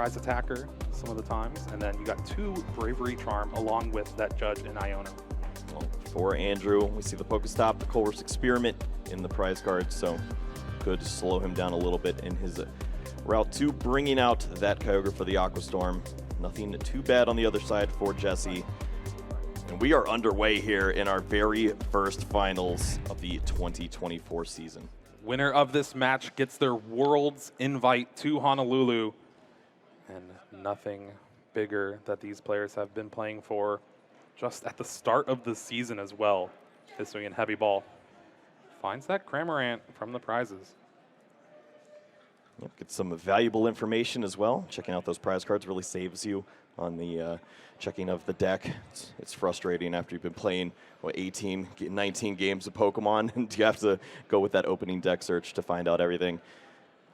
prize attacker some of the times, and then you got 2 Bravery Charm along with that Judge in Iona. Well, for Andrew, we see the Pokestop, the Colress Experiment in the prize card, so good to slow him down a little bit in his route to bringing out that Kyogre for the Aqua Storm. Nothing too bad on the other side for Jesse. And we are underway here in our very first finals of the 2024 season. Winner of this match gets their Worlds invite to Honolulu. And nothing bigger that these players have been playing for just at the start of the season as well. Hisui and Heavy Ball finds that Cramorant from the prizes. Yep, get some valuable information as well. Checking out those prize cards really saves you on the checking of the deck. It's frustrating after you've been playing, what, 18, 19 games of Pokemon, and you have to go with that opening deck search to find out everything.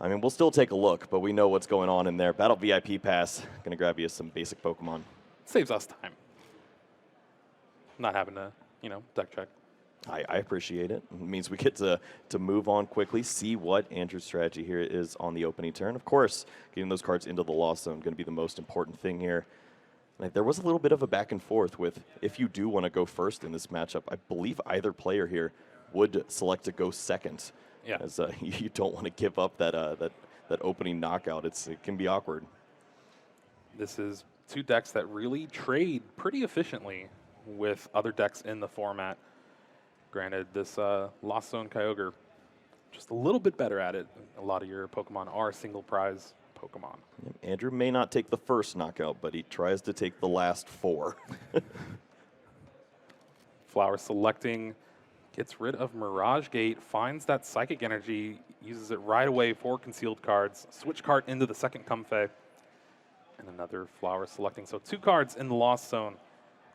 I mean, we'll still take a look, but we know what's going on in there. Battle VIP Pass, going to grab you some basic Pokemon. Saves us time. Not having to, deck check. I appreciate it. It means we get to move on quickly, see what Andrew's strategy here is on the opening turn. Of course, getting those cards into the Lost Zone going to be the most important thing here. And there was a little bit of a back and forth with if you do want to go first in this matchup. I believe either player here would select to go second. Yeah. As you don't want to give up that opening knockout. It can be awkward. This is 2 decks that really trade pretty efficiently with other decks in the format. Granted, this Lost Zone Kyogre, just a little bit better at it. A lot of your Pokemon are single prize Pokemon. Andrew may not take the first knockout, but he tries to take the last 4. Flower selecting, gets rid of Mirage Gate, finds that Psychic Energy, uses it right away for concealed cards. Switch card into the second Comfey. And another Flower selecting. So 2 cards in the Lost Zone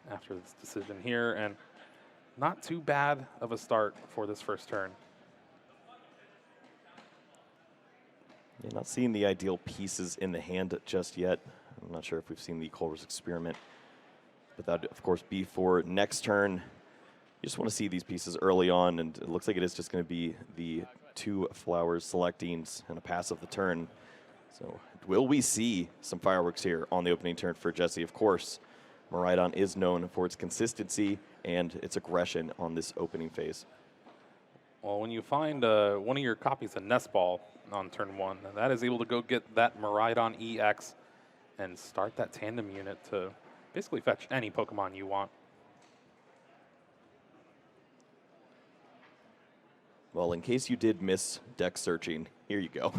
after this decision here. And not too bad of a start for this first turn. Yeah, not seeing the ideal pieces in the hand just yet. I'm not sure if we've seen the Colress Experiment. But that would, of course, be for next turn. You just want to see these pieces early on, and it looks like it is just going to be the 2 Flowers selectings and a pass of the turn. So will we see some fireworks here on the opening turn for Jesse? Of course, Miraidon is known for its consistency and its aggression on this opening phase. Well, when you find one of your copies of Nest Ball on turn 1, that is able to go get that Miraidon EX and start that tandem unit to basically fetch any Pokemon you want. Well, in case you did miss deck searching, here you go.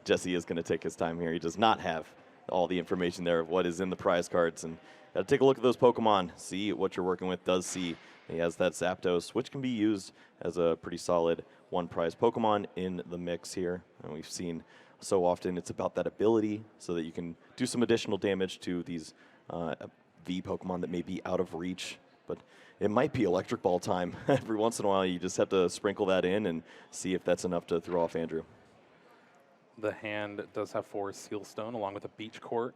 Jesse is going to take his time here. He does not have all the information there of what is in the prize cards. And got to take a look at those Pokemon, see what you're working with. Does see he has that Zapdos, which can be used as a pretty solid 1 prize Pokemon in the mix here. And we've seen so often it's about that ability so that you can do some additional damage to these V Pokemon that may be out of reach. But it might be Electric Ball time. Every once in a while, you just have to sprinkle that in and see if that's enough to throw off Andrew. The hand does have 4 Seal Stone along with a Beach Court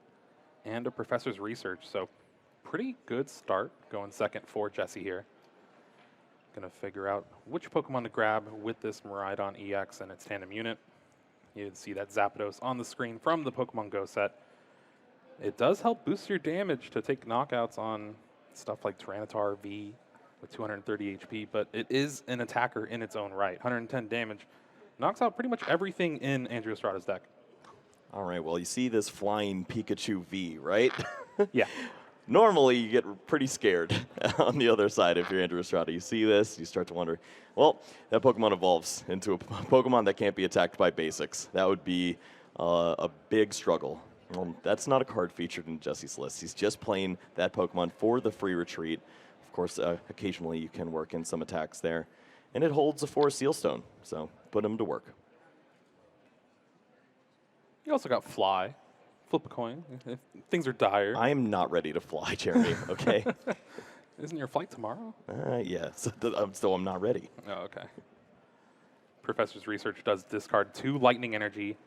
and a Professor's Research. So pretty good start going second for Jesse here. Going to figure out which Pokemon to grab with this Miraidon EX and its tandem unit. You can see that Zapdos on the screen from the Pokemon Go set. It does help boost your damage to take knockouts on stuff like Tyranitar V with 230 HP, but it is an attacker in its own right. 110 damage. Knocks out pretty much everything in Andrew Estrada's deck. All right, well, you see this flying Pikachu V, right? Yeah. Normally, you get pretty scared on the other side if you're Andrew Estrada. You see this, you start to wonder, well, that Pokemon evolves into a Pokemon that can't be attacked by basics. That would be a big struggle. Well, that's not a card featured in Jesse's list. He's just playing that Pokemon for the free retreat. Of course, occasionally you can work in some attacks there. And it holds a 4 Seal Stone, so put him to work. You also got Fly. Flip a coin if things are dire. I am not ready to fly, Jeremy, okay? Isn't your flight tomorrow? Yeah, so I'm not ready. Oh, okay. Professor's Research does discard 2 Lightning Energy.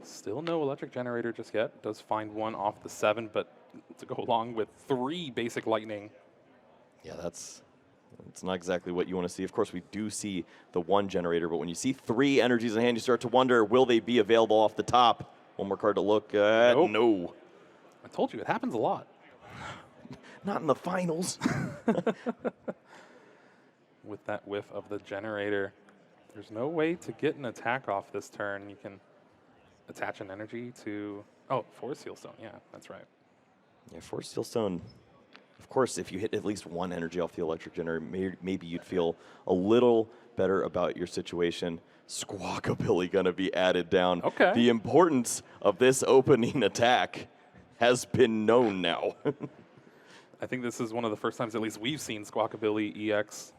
Still no Electric Generator just yet. Does find 1 off the 7, but to go along with 3 basic Lightning. Yeah, it's not exactly what you want to see. Of course, we do see the 1 generator, but when you see 3 energies in hand, you start to wonder, will they be available off the top? One more card to look at. Nope. No. I told you, it happens a lot. Not in the finals. With that whiff of the generator, there's no way to get an attack off this turn. You can attach an energy to... Oh, Force Seal Stone. Yeah, that's right. Yeah, Force Seal Stone. Of course, if you hit at least one energy off the electric generator, maybe you'd feel a little better about your situation. Squawkabilly going to be added down. Okay. The importance of this opening attack has been known now. I think this is one of the first times at least we've seen Squawkabilly EX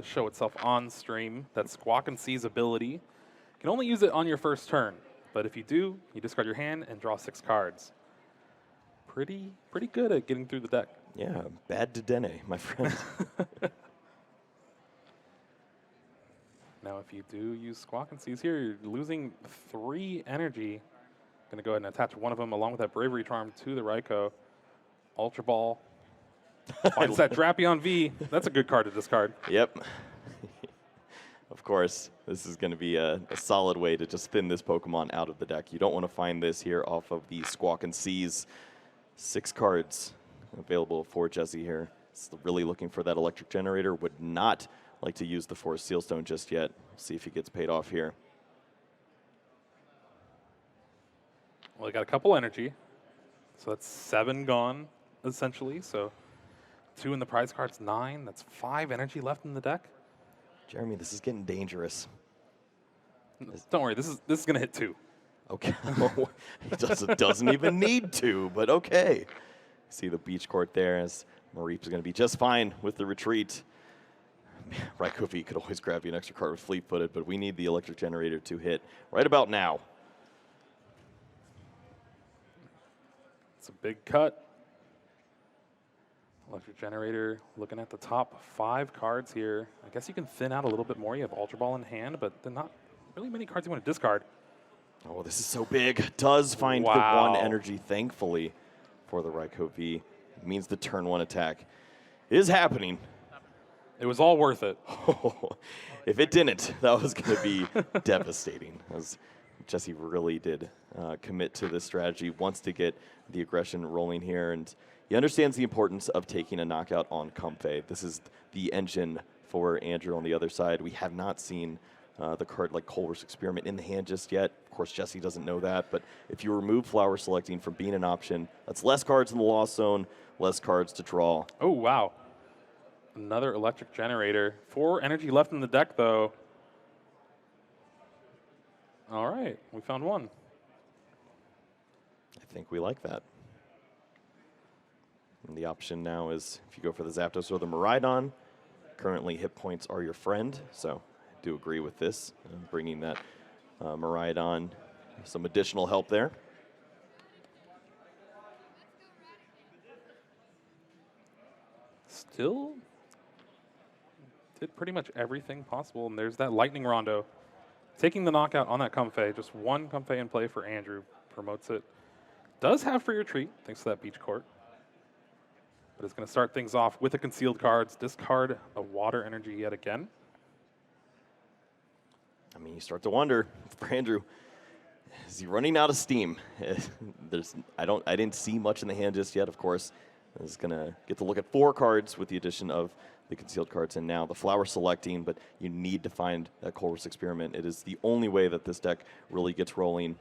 show itself on stream. That Squawk and Seize ability. You can only use it on your first turn, but if you do, you discard your hand and draw 6 cards. Pretty good at getting through the deck. Yeah, bad to Dene, my friend. Now, if you do use Squawk and Seize here, you're losing 3 energy. Going to go ahead and attach one of them along with that Bravery Charm to the Raikou. Ultra Ball. Finds that Drapion V. That's a good card to discard. Yep. Of course, this is going to be a solid way to just thin this Pokemon out of the deck. You don't want to find this here off of the Squawk and Seize. 6 cards available for Jesse here. Still really looking for that electric generator. Would not like to use the Force Seal Stone just yet. See if he gets paid off here. Well, he got a couple energy. So that's 7 gone, essentially. So 2 in the prize cards, 9. That's 5 energy left in the deck. Jeremy, this is getting dangerous. Don't worry, this is going to hit 2. Okay. He doesn't even need to, but okay. See the beach court there as Mareep's going to be just fine with the retreat. Raikou V could always grab you an extra card with fleet-footed, but we need the electric generator to hit right about now. It's a big cut. Electric generator looking at the top 5 cards here. I guess you can thin out a little bit more. You have Ultra Ball in hand, but they're not really many cards you want to discard. Oh, this is so big. Does find the 1 energy, thankfully, for the Raikou V. It means the turn 1 attack is happening. It was all worth it. If it didn't, that was going to be devastating. As Jesse really did commit to this strategy, wants to get the aggression rolling here, and he understands the importance of taking a knockout on Comfey. This is the engine for Andrew on the other side. We have not seen the card like Colress Experiment in the hand just yet. Of course, Jesse doesn't know that, but if you remove Flower Selecting from being an option, that's less cards in the Lost Zone, less cards to draw. Oh, wow. Another electric generator. 4 energy left in the deck, though. All right, we found 1. I think we like that. And the option now is if you go for the Zapdos or the Miraidon, currently hit points are your friend, so I do agree with this, bringing that Miraidon some additional help there. Still did pretty much everything possible, and there's that Lightning Rondo. Taking the knockout on that Comfey, just 1 Comfey in play for Andrew, promotes it. Does have free retreat, thanks to that beach court. But it's going to start things off with the concealed cards, discard a water energy yet again. I mean, you start to wonder for Andrew, is he running out of steam? I didn't see much in the hand just yet, of course. Is going to get to look at 4 cards with the addition of the concealed cards and now the Flower Selecting, but you need to find that Colress Experiment. It is the only way that this deck really gets rolling.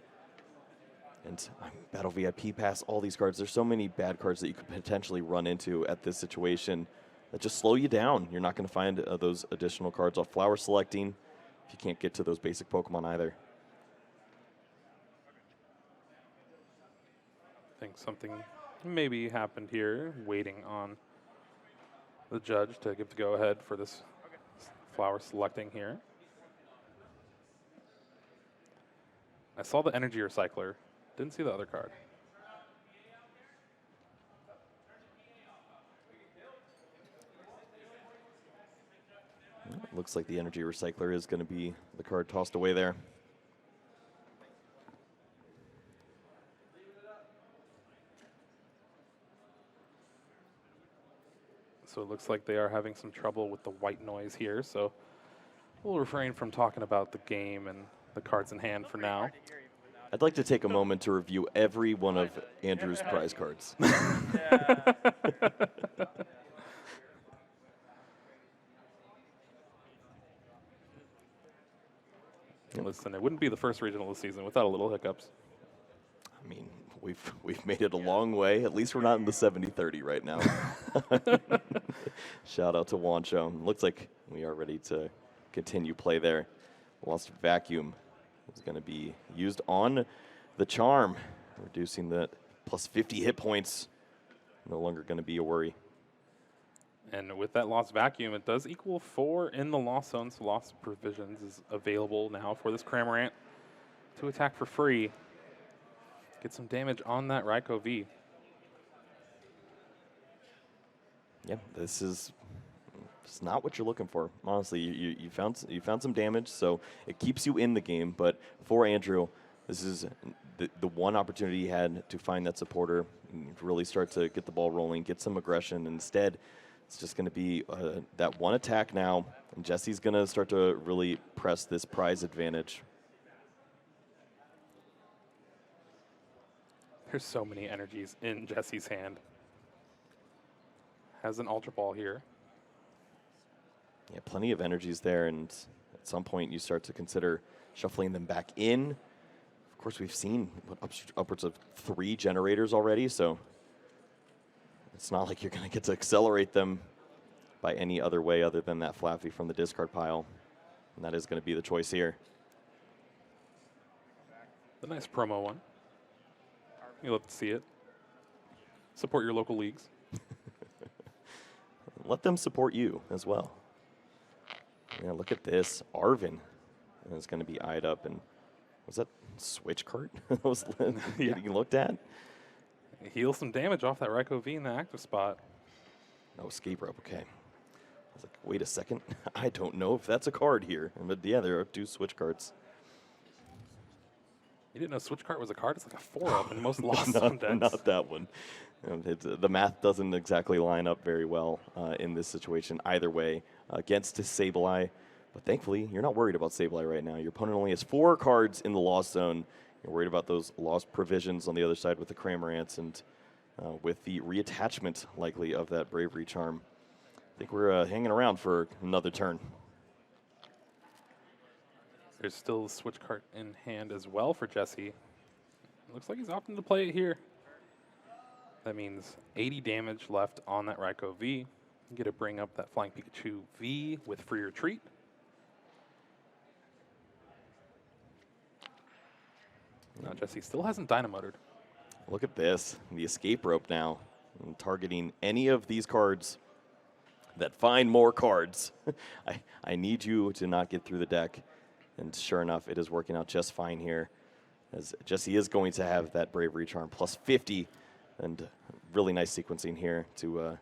And Battle VIP Pass, all these cards, there's so many bad cards that you could potentially run into at this situation that just slow you down. You're not going to find those additional cards off Flower Selecting if you can't get to those basic Pokemon either. I think something maybe happened here, waiting on the judge to give the go-ahead for this Flower Selecting here. I saw the Energy Recycler. Didn't see the other card. Looks like the Energy Recycler is going to be the card tossed away there. So it looks like they are having some trouble with the white noise here, so we'll refrain from talking about the game and the cards in hand for now. I'd like to take a moment to review every one of Andrew's prize cards. Listen, it wouldn't be the first regional this season without a little hiccups. I mean, we've made it a long way. At least we're not in the 70-30 right now. Shout out to Wancho. Looks like we are ready to continue play there. Lost Vacuum is going to be used on the Charm, reducing that plus 50 hit points. No longer going to be a worry. And with that Lost Vacuum, it does equal 4 in the Lost Zone, so Lost Provisions is available now for this Cramorant to attack for free. Get some damage on that Raikou V. Yeah, this is it's not what you're looking for. Honestly, you found some damage, so it keeps you in the game. But for Andrew, this is the one opportunity he had to find that supporter, and really start to get the ball rolling, get some aggression. Instead, it's just going to be that one attack now, and Jesse's going to start to really press this prize advantage. There's so many energies in Jesse's hand. Has an Ultra Ball here. Yeah, plenty of energies there, and at some point you start to consider shuffling them back in. Of course, we've seen upwards of 3 generators already, so it's not like you're going to get to accelerate them by any other way other than that Flaffy from the discard pile, and that is going to be the choice here. The nice promo one. You love to see it. Support your local leagues. Let them support you as well. Yeah, look at this. Arvin is going to be eyed up. And was that switch cart that was getting looked at? Heal some damage off that Raikou V in the active spot. No, escape rope. Okay. I was like, wait a second. I don't know if that's a card here. But yeah, there are 2 switch cards. You didn't know Switch Cart was a card? It's like a 4-up in most Lost Zone decks. Not that one. The math doesn't exactly line up very well in this situation either way against Sableye. But thankfully, you're not worried about Sableye right now. Your opponent only has 4 cards in the Lost Zone. You're worried about those Lost Provisions on the other side with the Cramorants and with the reattachment likely of that Bravery Charm. I think we're hanging around for another turn. There's still a Switch Cart in hand as well for Jesse. Looks like he's opting to play it here. That means 80 damage left on that Raikou V. You get to bring up that Flying Pikachu V with Free Retreat. Now Jesse still hasn't Dynamoted. Look at this. The escape rope now. I'm targeting any of these cards that find more cards. I need you to not get through the deck. And sure enough, it is working out just fine here, as Jesse is going to have that Bravery Charm plus 50, and really nice sequencing here to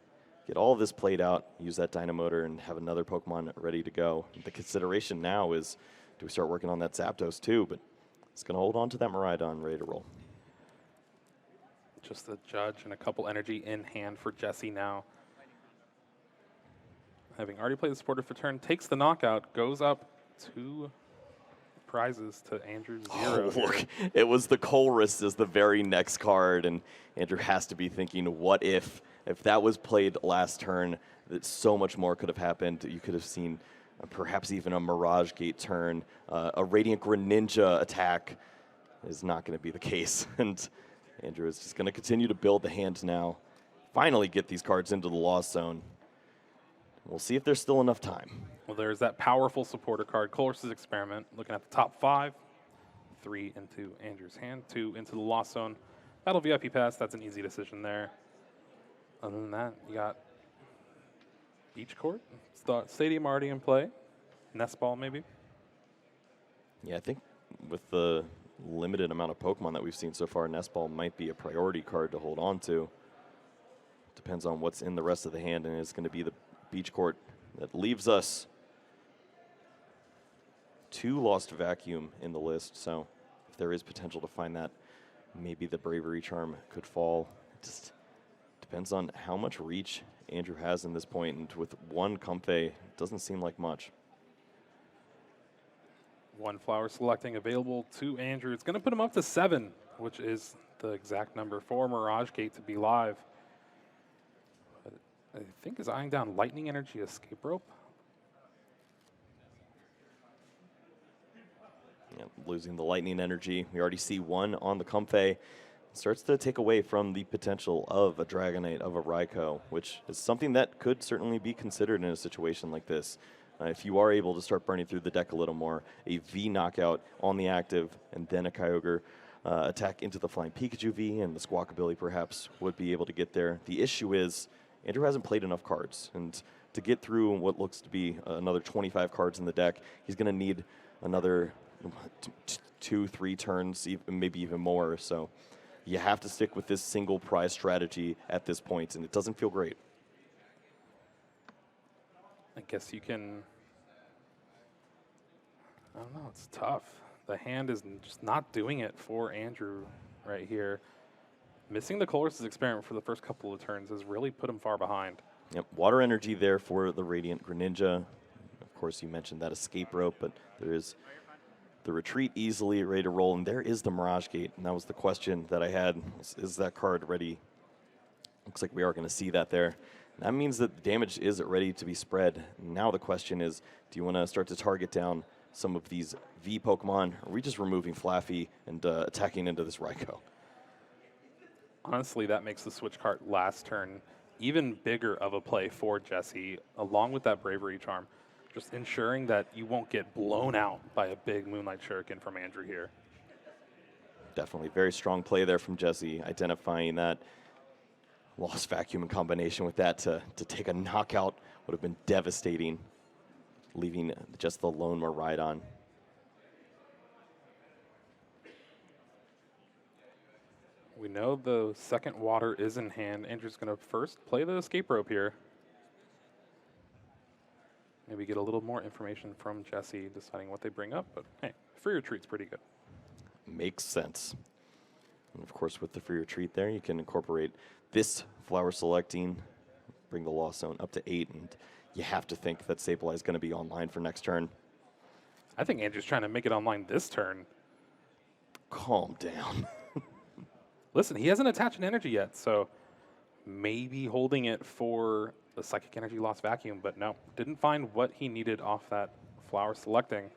get all of this played out, use that Dynamotor, and have another Pokemon ready to go. The consideration now is, do we start working on that Zapdos too? But it's going to hold on to that Miraidon ready to roll. Just the Judge and a couple energy in hand for Jesse now. Having already played the supporter for turn, takes the knockout, goes up 2 prizes to Andrew 0. Oh, look, it was the Colress as the very next card, and Andrew has to be thinking, what if that was played last turn, that so much more could have happened. You could have seen perhaps even a Mirage Gate turn, a Radiant Greninja attack. Is not going to be the case, and Andrew is just going to continue to build the hand now, finally get these cards into the Lost Zone. We'll see if there's still enough time. Well, there's that powerful supporter card, Colress's Experiment, looking at the top 5. 3 into Andrew's hand, 2 into the Lost Zone. Battle VIP Pass, that's an easy decision there. Other than that, you got Beach Court, Stadium already in play, Nest Ball maybe. Yeah, I think with the limited amount of Pokemon that we've seen so far, Nest Ball might be a priority card to hold on to. Depends on what's in the rest of the hand, and it's going to be the Beach Court that leaves us 2 Lost Vacuum in the list, so if there is potential to find that, maybe the Bravery Charm could fall. It just depends on how much reach Andrew has in this point, and with 1 Comfey, it doesn't seem like much. One flower selecting available to Andrew. It's going to put him up to 7, which is the exact number for Mirage Gate to be live. But I think is eyeing down Lightning Energy Escape Rope. Yeah, losing the Lightning Energy. We already see one on the Comfey. Starts to take away from the potential of a Dragonite, of a Raikou, which is something that could certainly be considered in a situation like this. If you are able to start burning through the deck a little more, a V knockout on the active, and then a Kyogre attack into the Flying Pikachu V, and the Squawkabilly perhaps would be able to get there. The issue is Andrew hasn't played enough cards, and to get through what looks to be another 25 cards in the deck, he's going to need another 2-3 turns, maybe even more. So you have to stick with this single prize strategy at this point, and it doesn't feel great. I guess you can, I don't know, it's tough. The hand is just not doing it for Andrew right here. Missing the Colress's experiment for the first couple of turns has really put him far behind. Yep, water energy there for the Radiant Greninja. Of course, you mentioned that escape rope, but there is the retreat easily ready to roll, and there is the Mirage Gate, and that was the question that I had. Is that card ready? Looks like we are going to see that there. That means that the damage is ready to be spread. Now the question is, do you want to start to target down some of these V Pokemon, or are we just removing Flaffy and attacking into this Raikou? Honestly, that makes the switch card last turn even bigger of a play for Jesse, along with that Bravery Charm. Just ensuring that you won't get blown out by a big Moonlight Shuriken from Andrew here. Definitely very strong play there from Jesse, identifying that Lost Vacuum in combination with that to take a knockout would have been devastating, leaving just the lone Miraidon. We know the second water is in hand. Andrew's going to first play the escape rope here. Maybe get a little more information from Jesse deciding what they bring up, but hey, free retreat's pretty good. Makes sense. And of course, with the free retreat there, you can incorporate this flower selecting, bring the Lost Zone up to 8, and you have to think that Sableye is going to be online for next turn. I think Andrew's trying to make it online this turn. Calm down. Listen, he hasn't attached an energy yet, so maybe holding it for the Psychic Energy Lost Vacuum, but no, didn't find what he needed off that flower selecting.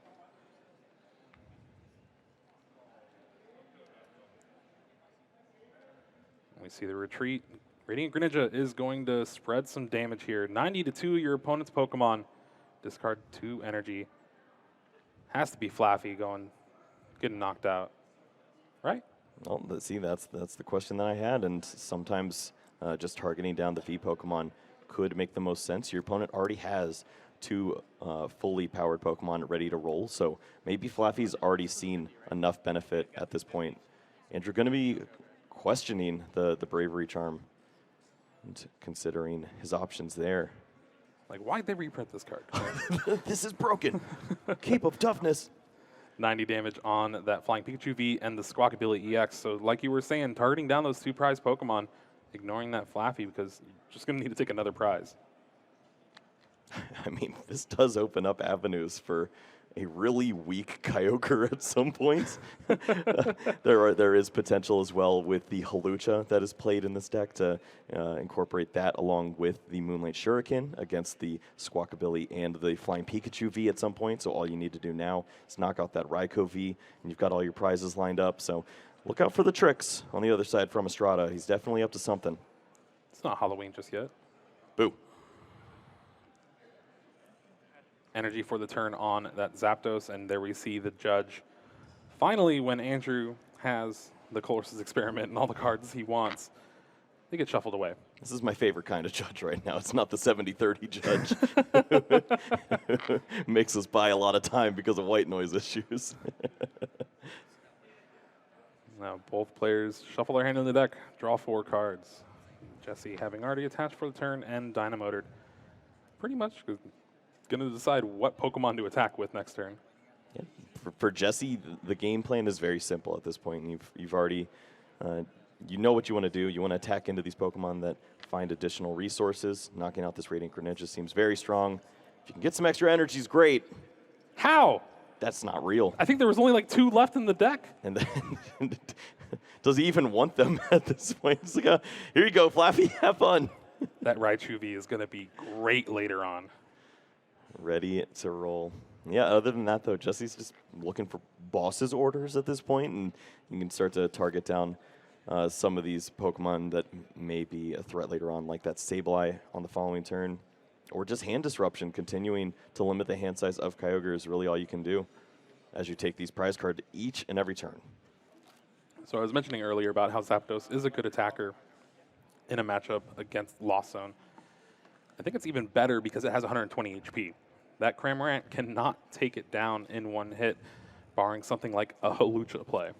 We see the retreat. Radiant Greninja is going to spread some damage here. 90-2, your opponent's Pokemon. Discard 2 energy. Has to be Flaffy getting knocked out, right? Well, see, that's the question that I had, and sometimes just targeting down the V Pokemon could make the most sense. Your opponent already has 2 fully powered Pokemon ready to roll, so maybe Flaffy's already seen enough benefit at this point. And you're going to be questioning the Bravery Charm and considering his options there. Like, why'd they reprint this card? This is broken. Cape of Toughness. 90 damage on that Flying Pikachu V and the Squawkabilly EX. So like you were saying, targeting down those 2 prize Pokemon, ignoring that Flaffy because you're just going to need to take another prize. I mean, this does open up avenues for a really weak Kyogre at some points. There is potential as well with the Hawlucha that is played in this deck to incorporate that along with the Moonlight Shuriken against the Squawkabilly and the Flying Pikachu V at some point. So all you need to do now is knock out that Raikou V, and you've got all your prizes lined up. So look out for the tricks on the other side from Estrada. He's definitely up to something. It's not Halloween just yet. Boo. Energy for the turn on that Zapdos, and there we see the judge. Finally, when Andrew has the Colress's experiment and all the cards he wants, they get shuffled away. This is my favorite kind of judge right now. It's not the 70-30 judge. Makes us buy a lot of time because of white noise issues. Now both players shuffle their hand in the deck, draw 4 cards. Jesse having already attached for the turn and Dynamotored. Pretty much going to decide what Pokemon to attack with next turn. Yeah. For Jesse, the game plan is very simple at this point. You've already, you know what you want to do. You want to attack into these Pokemon that find additional resources. Knocking out this Radiant Greninja seems very strong. If you can get some extra energy, is great. How? That's not real. I think there was only like 2 left in the deck. And then does he even want them at this point? It's like, here you go, Flaffy, have fun. That Raichu V is going to be great later on. Ready to roll. Yeah, other than that, though, Jesse's just looking for boss's orders at this point, and you can start to target down some of these Pokemon that may be a threat later on, like that Sableye on the following turn. Or just hand disruption, continuing to limit the hand size of Kyogre is really all you can do as you take these prize cards each and every turn. So I was mentioning earlier about how Zapdos is a good attacker in a matchup against Lost Zone. I think it's even better because it has 120 HP. That Cramorant cannot take it down in one hit, barring something like a Hawlucha play.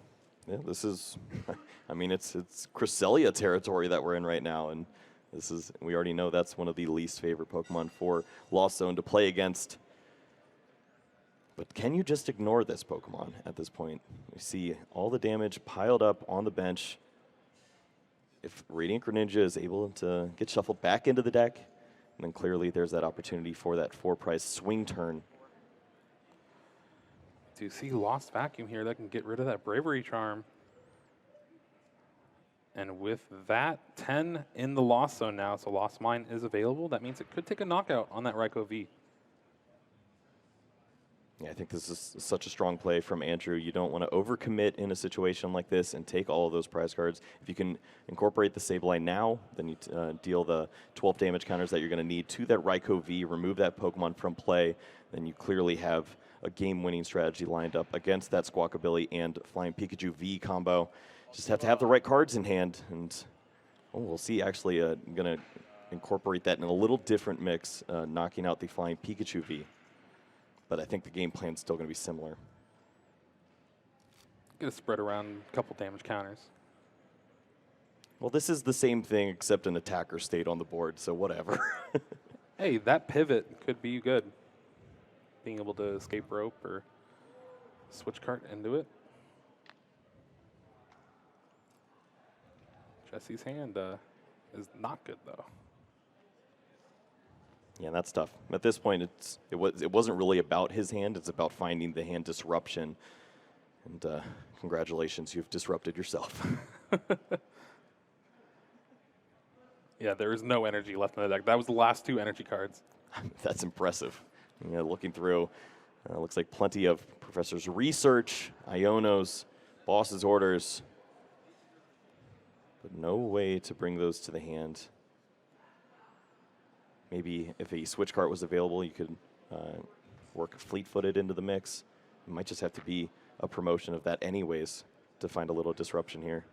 Yeah, this is, I mean, it's Cresselia territory that we're in right now, and this is, we already know that's one of the least favorite Pokemon for Lost Zone to play against. But can you just ignore this Pokemon at this point? We see all the damage piled up on the bench. If Radiant Greninja is able to get shuffled back into the deck, and then clearly there's that opportunity for that 4-prize swing turn. Do you see Lost Vacuum here that can get rid of that Bravery Charm? And with that, 10 in the Lost Zone now, so Lost Mine is available. That means it could take a knockout on that Raikou V. Yeah, I think this is such a strong play from Andrew. You don't want to overcommit in a situation like this and take all of those prize cards. If you can incorporate the Sableye now, then you deal the 12 damage counters that you're going to need to that Raikou V, remove that Pokemon from play, then you clearly have a game-winning strategy lined up against that Squawkabilly and Flying Pikachu V combo. Just have to have the right cards in hand, and we'll see actually going to incorporate that in a little different mix, knocking out the Flying Pikachu V. But I think the game plan's still going to be similar. Going to spread around a couple damage counters. Well, this is the same thing except an attacker state on the board, so whatever. Hey, that pivot could be good. Being able to escape rope or switch cart into it. Jesse's hand is not good, though. Yeah, that's tough. At this point, it wasn't really about his hand. It's about finding the hand disruption. And congratulations, you've disrupted yourself. Yeah, there is no energy left in the deck. That was the last 2 energy cards. That's impressive. Yeah, looking through, looks like plenty of Professor's Research, Ionos, Boss's Orders, but no way to bring those to the hand. Maybe if a switch cart was available, you could work fleet-footed into the mix. It might just have to be a promotion of that anyways to find a little disruption here.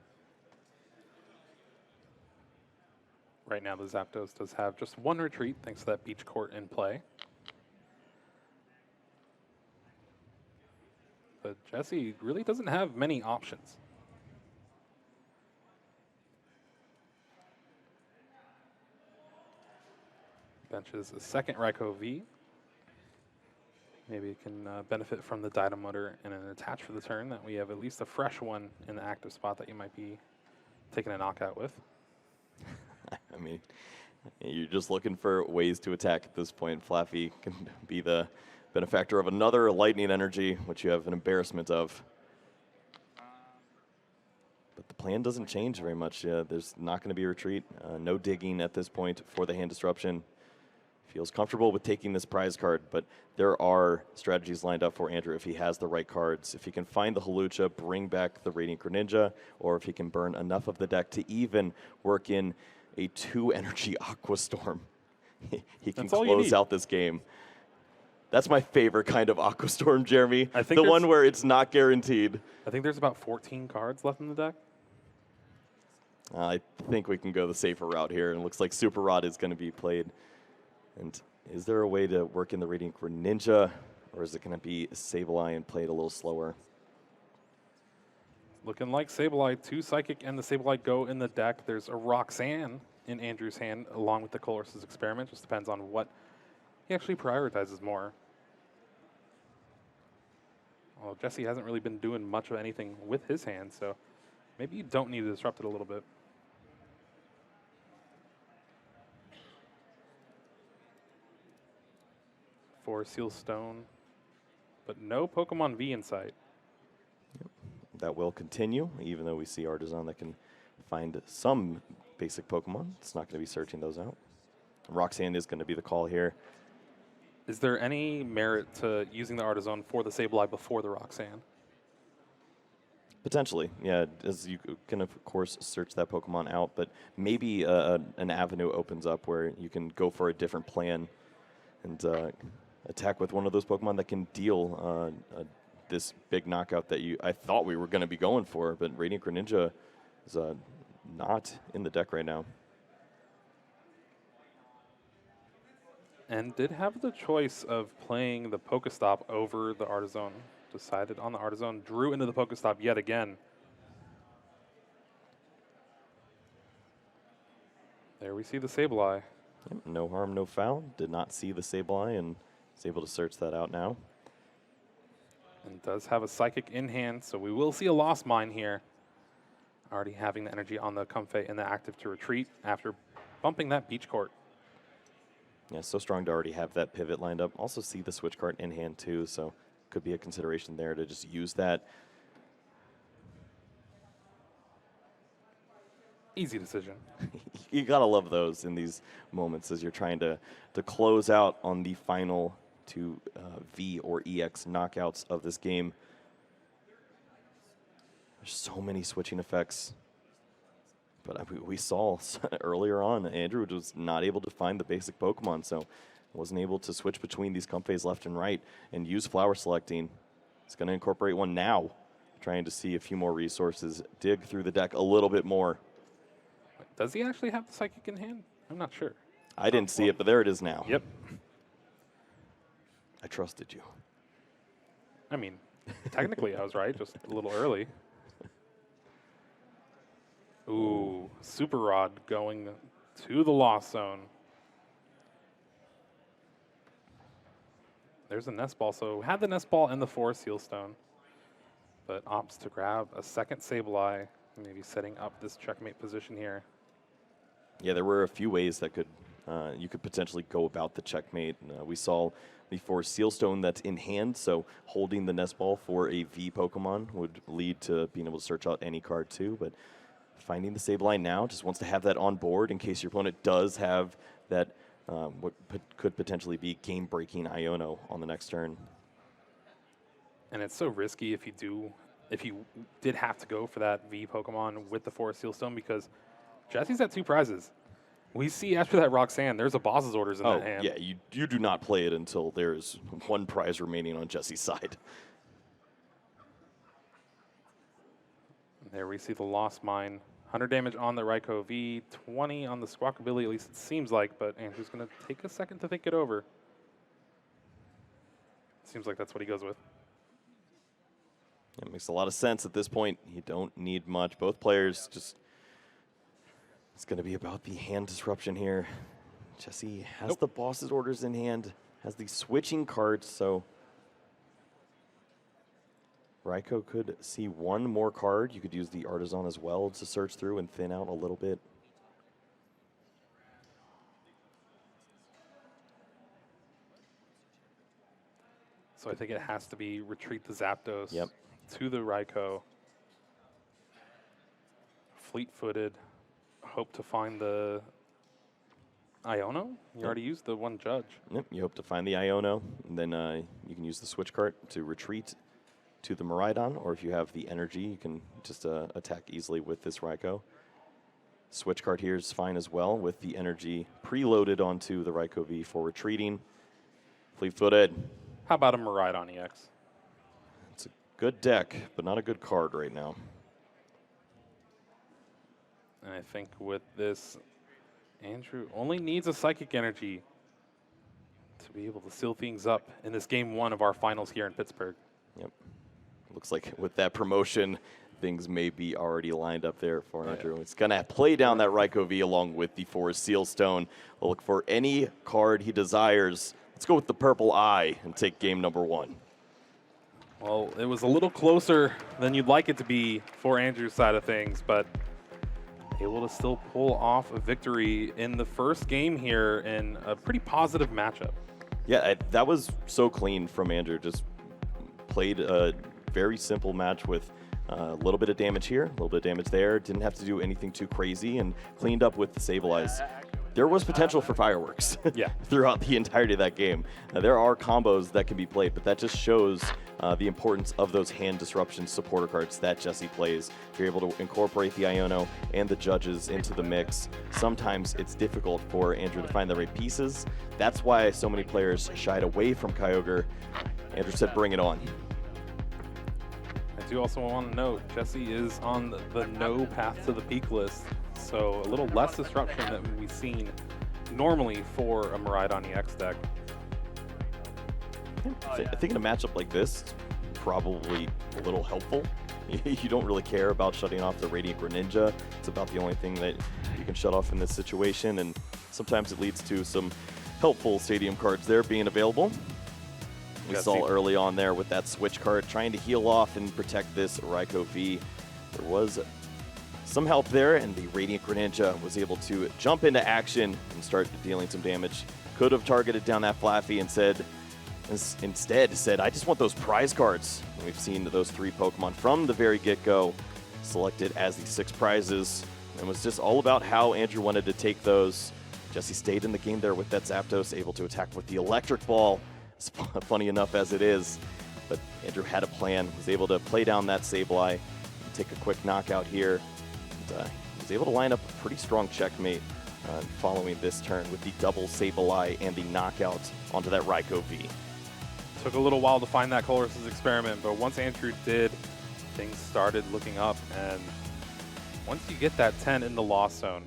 Right now, the Zapdos does have just 1 retreat, thanks to that beach court in play. But Jesse really doesn't have many options. Benches a second Raikou V. Maybe it can benefit from the Dynamotor and an attach for the turn, that we have at least a fresh one in the active spot that you might be taking a knockout with. I mean, you're just looking for ways to attack at this point. Flaffy can be the benefactor of another Lightning Energy, which you have an embarrassment of. But the plan doesn't change very much. There's not going to be a retreat. No digging at this point for the hand disruption. Feels comfortable with taking this prize card, but there are strategies lined up for Andrew if he has the right cards. If he can find the Hawlucha, bring back the Radiant Greninja, or if he can burn enough of the deck to even work in a 2-energy Aqua Storm, he can close out this game. That's my favorite kind of Aqua Storm, Jeremy. I think the one where it's not guaranteed. I think there's about 14 cards left in the deck. I think we can go the safer route here, and it looks like Super Rod is going to be played. And is there a way to work in the Radiant Greninja, or is it going to be Sableye and play it a little slower? Looking like Sableye, 2 Psychic and the Sableye go in the deck. There's a Roxanne in Andrew's hand, along with the Colossus Experiment. Just depends on what he actually prioritizes more. Well, Jesse hasn't really been doing much of anything with his hand, so maybe you don't need to disrupt it a little bit. For Seal Stone. but no Pokemon V in sight. That will continue, even though we see Artisan that can find some basic Pokemon. It's not going to be searching those out. Roxanne is going to be the call here. Is there any merit to using the Artisan for the Sableye before the Roxanne? Potentially, yeah, as you can, of course, search that Pokemon out, but maybe an avenue opens up where you can go for a different plan and attack with one of those Pokemon that can deal this big knockout that I thought we were going to be going for, but Radiant Greninja is not in the deck right now. And did have the choice of playing the Pokestop over the Artisan. Decided on the Artisan, drew into the Pokestop yet again. There we see the Sableye. Yep, no harm, no foul. Did not see the Sableye and is able to search that out now. And does have a Psychic in hand, so we will see a Lost Mine here. Already having the energy on the Comfey and the active to retreat after bumping that Beach Court. Yeah, so strong to already have that pivot lined up. Also see the Switch card in hand too, so could be a consideration there to just use that. Easy decision. You gotta love those in these moments as you're trying to close out on the final two V or EX knockouts of this game. There's so many switching effects. But we saw earlier on, Andrew was not able to find the basic Pokemon, so wasn't able to switch between these Comfeys left and right and use flower selecting. It's going to incorporate one now, trying to see a few more resources, dig through the deck a little bit more. Does he actually have the Psychic in hand? I'm not sure. I didn't see it, but there it is now. Yep. I trusted you. I mean, technically I was right, just a little early. Ooh, Super Rod going to the Lost Zone. There's a Nest Ball, so had the Nest Ball and the Forest Seal Stone, but opts to grab a second Sableye, maybe setting up this checkmate position here. Yeah, there were a few ways that you could potentially go about the checkmate. We saw the Forest Seal Stone that's in hand, so holding the Nest Ball for a V Pokemon would lead to being able to search out any card too, but finding the Sableye now, just wants to have that on board in case your opponent does have that what could potentially be game-breaking Iono on the next turn. And it's so risky if you did have to go for that V Pokemon with the Forest Seal Stone, because Jesse's at 2 prizes. We see after that Roxanne, there's a boss's orders in that hand. Yeah, you do not play it until there's 1 prize remaining on Jesse's side. There we see the Lost Mine. 100 damage on the Raikou V, 20 on the Squawkabilly, at least it seems like, but Andrew's going to take a second to think it over. Seems like that's what he goes with. It makes a lot of sense at this point. You don't need much. Both players just... It's going to be about the hand disruption here. Jesse has the boss's orders in hand, has the switching cards, so... Raikou could see 1 more card. You could use the Artisan as well to search through and thin out a little bit. So I think it has to be retreat the Zapdos Yep. to the Raikou. Fleet-footed. Hope to find the Iono? You already used the 1 Judge. Yep, you hope to find the Iono, and then you can use the switch card to retreat to the Miraidon, or if you have the energy, you can just attack easily with this Raikou. Switch card here is fine as well, with the energy preloaded onto the Raikou V for retreating. Fleet-footed. How about a Miraidon EX? It's a good deck, but not a good card right now. And I think with this, Andrew only needs a Psychic Energy to be able to seal things up in this game 1 of our finals here in Pittsburgh. Yep. Looks like with that promotion, things may be already lined up there for Andrew. It's going to play down that Raikou V along with the Forest Seal Stone. We'll look for any card he desires. Let's go with the Purple Eye and take game number 1. Well, it was a little closer than you'd like it to be for Andrew's side of things, but able to still pull off a victory in the first game here in a pretty positive matchup. Yeah, that was so clean from Andrew, just played a very simple match with a little bit of damage here, a little bit of damage there. Didn't have to do anything too crazy and cleaned up with the Sableyes. There was potential for fireworks throughout the entirety of that game. There are combos that can be played, but that just shows the importance of those hand disruption supporter cards that Jesse plays. If you're able to incorporate the Iono and the judges into the mix, sometimes it's difficult for Andrew to find the right pieces. That's why so many players shied away from Kyogre. Andrew said, bring it on. I do also want to note, Jesse is on the no path to the peak list, so a little less disruption than we've seen normally for a Miraidon EX deck. I think in a matchup like this, it's probably a little helpful. You don't really care about shutting off the Radiant Greninja. It's about the only thing that you can shut off in this situation, and sometimes it leads to some helpful stadium cards there being available. We saw early on there with that switch card trying to heal off and protect this Raikou V. There was some help there, and the Radiant Greninja was able to jump into action and start dealing some damage. Could have targeted down that Flaffy and instead said, I just want those prize cards. And we've seen those 3 Pokemon from the very get-go selected as the 6 prizes. And it was just all about how Andrew wanted to take those. Jesse stayed in the game there with that Zapdos, able to attack with the Electric Ball. It's funny enough as it is, but Andrew had a plan, was able to play down that Sableye, take a quick knockout here, and was able to line up a pretty strong checkmate following this turn with the double Sableye and the knockout onto that Raikou V. Took a little while to find that Colress's experiment, but once Andrew did, things started looking up, and once you get that 10 in the loss zone,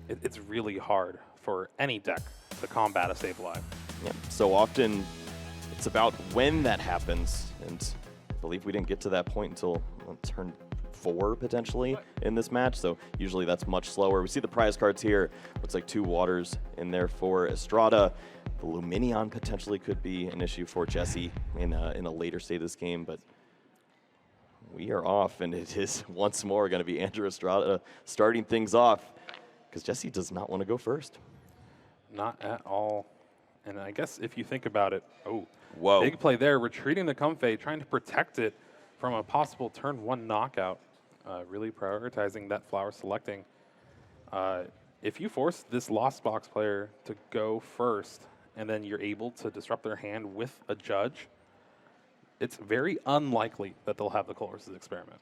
it's really hard for any deck to combat a Sableye. Yeah, so often it's about when that happens, and I believe we didn't get to that point until turn 4 potentially in this match, so usually that's much slower. We see the prize cards here. Looks like 2 waters in there for Estrada. The Luminion potentially could be an issue for Jesse in a later state of this game, but we are off, and it is once more going to be Andrew Estrada starting things off, because Jesse does not want to go first. Not at all. And I guess if you think about it, whoa, big play there, retreating the Comfey, trying to protect it from a possible turn 1 knockout, really prioritizing that flower selecting. If you force this Lost Box player to go first, and then you're able to disrupt their hand with a judge, it's very unlikely that they'll have the Colress's experiment.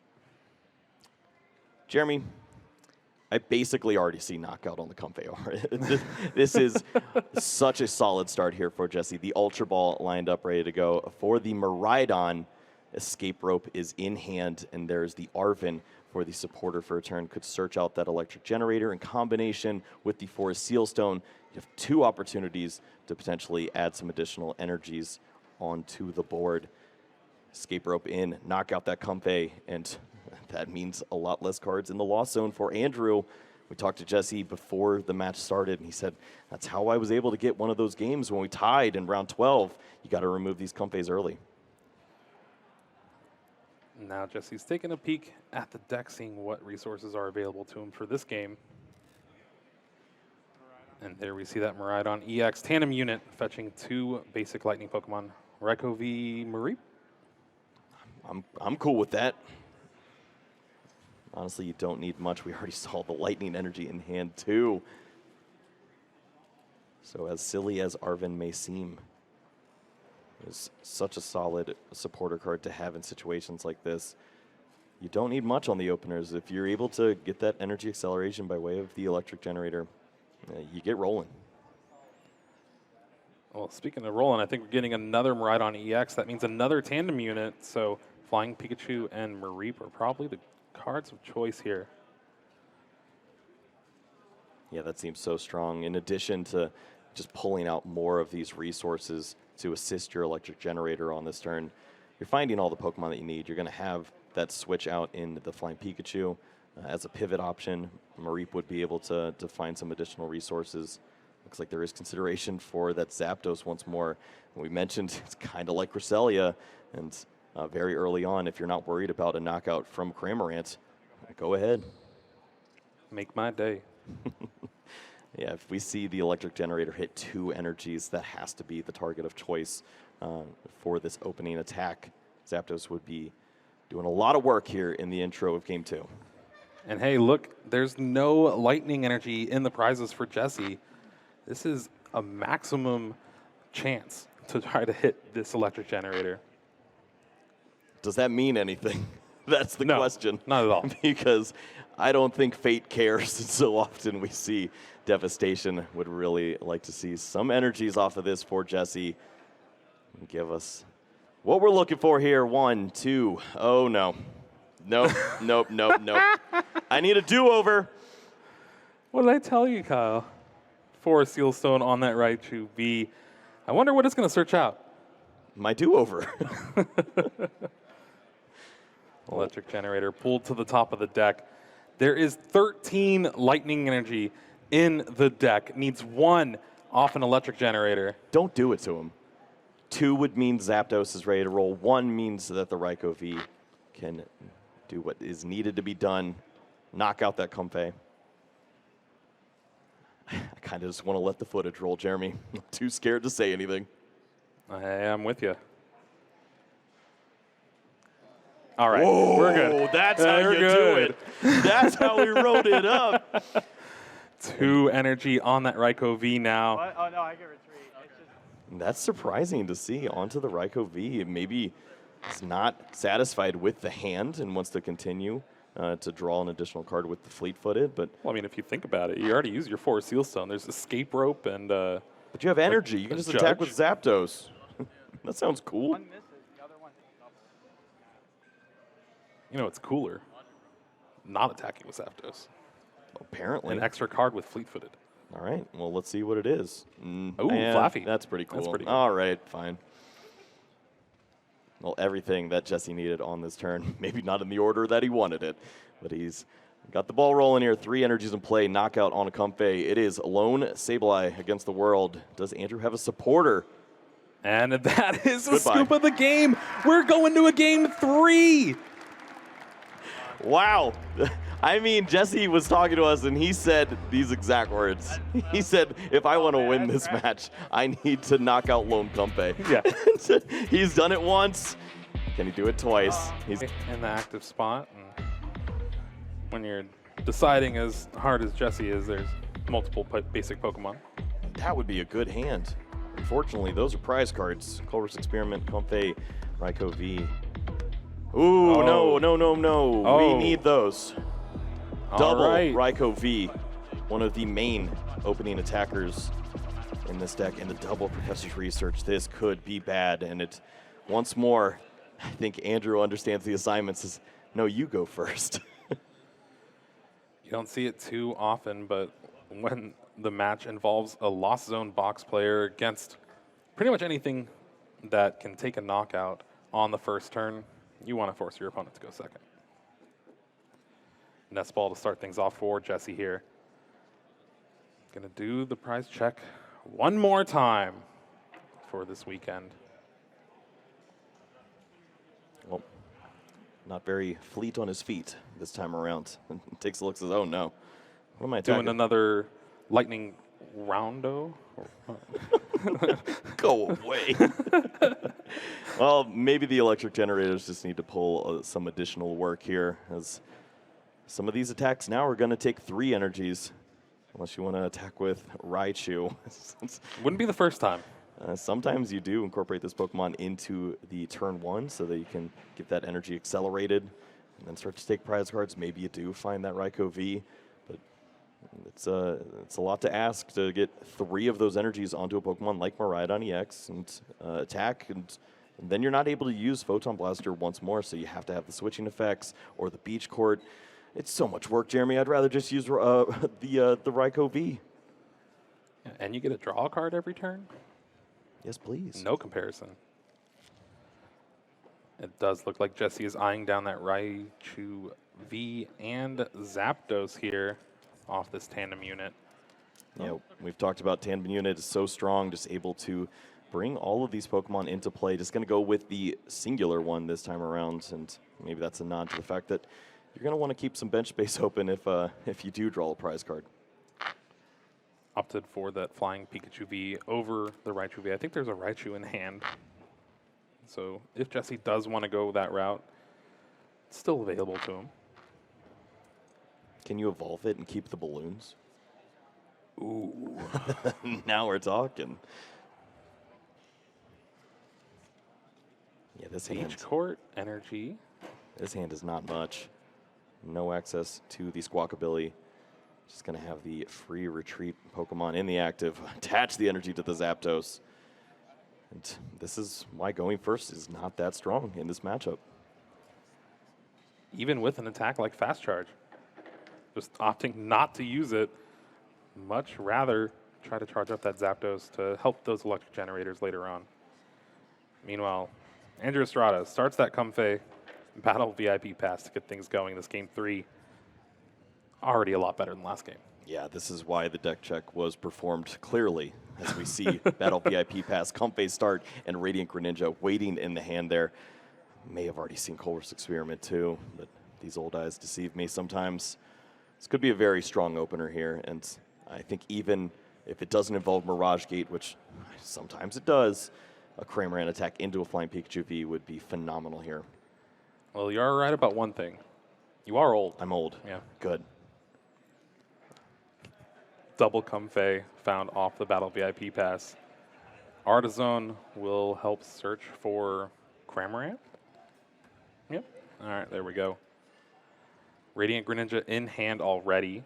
Jeremy, I basically already see knockout on the Comfey. This is such a solid start here for Jesse. The Ultra Ball lined up, ready to go. For the Miraidon, Escape Rope is in hand, and there's the Arven for the supporter for a turn. Could search out that Electric Generator in combination with the Forest Sealstone. You have 2 opportunities to potentially add some additional energies onto the board. Escape Rope in, knock out that Comfey, and that means a lot less cards in the loss zone for Andrew. We talked to Jesse before the match started, and he said, that's how I was able to get one of those games when we tied in round 12. You got to remove these Comfeys early. Now Jesse's taking a peek at the deck, seeing what resources are available to him for this game. And there we see that Miraidon EX tandem unit fetching 2 basic lightning Pokemon, Raikou V Mareep. I'm cool with that. Honestly, you don't need much. We already saw the lightning energy in hand too. So as silly as Arven may seem, it's such a solid supporter card to have in situations like this. You don't need much on the openers. If you're able to get that energy acceleration by way of the Electric Generator, you get rolling. Well, speaking of rolling, I think we're getting another Miraidon EX. That means another tandem unit. So Flying Pikachu and Mareep are probably the cards of choice here. Yeah, that seems so strong. In addition to just pulling out more of these resources to assist your Electric Generator on this turn, you're finding all the Pokemon that you need. You're going to have that switch out in the Flying Pikachu as a pivot option. Mareep would be able to find some additional resources. Looks like there is consideration for that Zapdos once more. We mentioned it's kind of like Cresselia, and very early on, if you're not worried about a knockout from Cramorant, go ahead. Make my day. Yeah, if we see the Electric Generator hit 2 energies, that has to be the target of choice for this opening attack. Zapdos would be doing a lot of work here in the intro of Game 2. And hey, look, there's no lightning energy in the prizes for Jesse. This is a maximum chance to try to hit this electric generator. Does that mean anything? That's the question. Not at all. Because I don't think fate cares. So often we see devastation. Would really like to see some energies off of this for Jesse. Give us what we're looking for here. 1, 2. Oh, no. Nope, nope, nope, nope. I need a do-over. What did I tell you, Kyle? 4 Sealstone on that Raichu V. I wonder what it's going to search out. My do-over. Electric generator pulled to the top of the deck. There is 13 lightning energy in the deck. Needs 1 off an electric generator. Don't do it to him. 2 would mean Zapdos is ready to roll. 1 means that the Raikou V can do what is needed to be done. Knock out that Comfey. I kind of just want to let the footage roll, Jeremy. I'm too scared to say anything. I am with you. All right, Whoa, we're good. That's how you do it. That's how we wrote it up. 2 energy on that Raikou V now. What? Oh, no, I get retreat. It's just... That's surprising to see onto the Raikou V. Maybe it's not satisfied with the hand and wants to continue to draw an additional card with the fleet-footed. But Well, I mean, if you think about it, you already used your 4 Sealstone. There's Escape Rope and... but you have energy. You can just attack with Zapdos. That sounds cool. One misses, the other one hits double. You know, it's cooler not attacking with Zapdos. Apparently. An extra card with fleet-footed. All right. Well, let's see what it is. Ooh, And Flaffy. That's pretty cool. That's pretty good. All right, fine. Well, everything that Jesse needed on this turn. Maybe not in the order that he wanted it, but he's got the ball rolling here. 3 energies in play. Knockout on a Comfey. It is lone Sableye against the world. Does Andrew have a supporter? And that is the Goodbye. scoop of the game. We're going to a game 3. Wow. I mean, Jesse was talking to us, and he said these exact words. He said, if I want to win this match, I need to knock out Lone Comfey. Yeah. He's done it once. Can he do it twice? He's In the active spot. And when you're deciding as hard as Jesse is, there's multiple basic Pokemon. That would be a good hand. Unfortunately, those are prize cards. Culver's Experiment, Comfey, Raikou V. Ooh, Oh. no, no, no, no. We Oh. need those. All Double right. Raikou V, one of the main opening attackers in this deck, and the double Professor's Research. This could be bad, and it, once more, I think Andrew understands the assignments. Is no, you go first. You don't see it too often, but when the match involves a Lost Zone box player against pretty much anything that can take a knockout on the first turn, you want to force your opponent to go second. Nest Ball to start things off for Jesse here. Gonna do the prize check one more time for this weekend. Well, not very fleet on his feet this time around. Takes a look, says, oh no. What am I attacking? Doing another lightning roundo. Go away. Well, maybe the electric generators just need to pull some additional work here, as some of these attacks now are going to take 3 energies, unless you want to attack with Raichu. Wouldn't be the first time. Sometimes you do incorporate this Pokemon into the turn 1 so that you can get that energy accelerated and then start to take prize cards. Maybe you do find that Raikou V, but it's a lot to ask to get 3 of those energies onto a Pokemon like Miraidon EX and attack, and then you're not able to use Photon Blaster once more, so you have to have the switching effects or the Beach Court. It's so much work, Jeremy. I'd rather just use the Raikou V. And you get a draw card every turn? Yes, please. No comparison. It does look like Jesse is eyeing down that Raichu V and Zapdos here off this tandem unit. Yeah, we've talked about tandem unit is so strong, just able to bring all of these Pokemon into play. Just going to go with the singular one this time around, and maybe that's a nod to the fact that you're going to want to keep some bench space open if you do draw a prize card. Opted for that flying Pikachu V over the Raichu V. I think there's a Raichu in hand. So if Jesse does want to go that route, it's still available to him. Can you evolve it and keep the balloons? Ooh. Now we're talking. Yeah, this hand. Beach Court, Energy. This hand is not much. No access to the Squawkabilly. Just going to have the free retreat Pokemon in the active. Attach the energy to the Zapdos. And this is why going first is not that strong in this matchup. Even with an attack like Fast Charge. Just opting not to use it. Much rather try to charge up that Zapdos to help those electric generators later on. Meanwhile, Andrew Estrada starts that Comfey Battle VIP pass to get things going. This game 3, already a lot better than last game. Yeah, this is why the deck check was performed clearly, as we see Battle VIP pass, Comfey start, and Radiant Greninja waiting in the hand there. May have already seen Colress's Experiment too, but these old eyes deceive me sometimes. This could be a very strong opener here, and I think even if it doesn't involve Mirage Gate, which sometimes it does, a Cramorant attack into a Flying Pikachu V would be phenomenal here. Well, you are right about one thing. You are old. I'm old. Yeah. Good. Double Comfey found off the Battle VIP pass. Artisan will help search for Cramorant. Yep. All right, there we go. Radiant Greninja in hand already.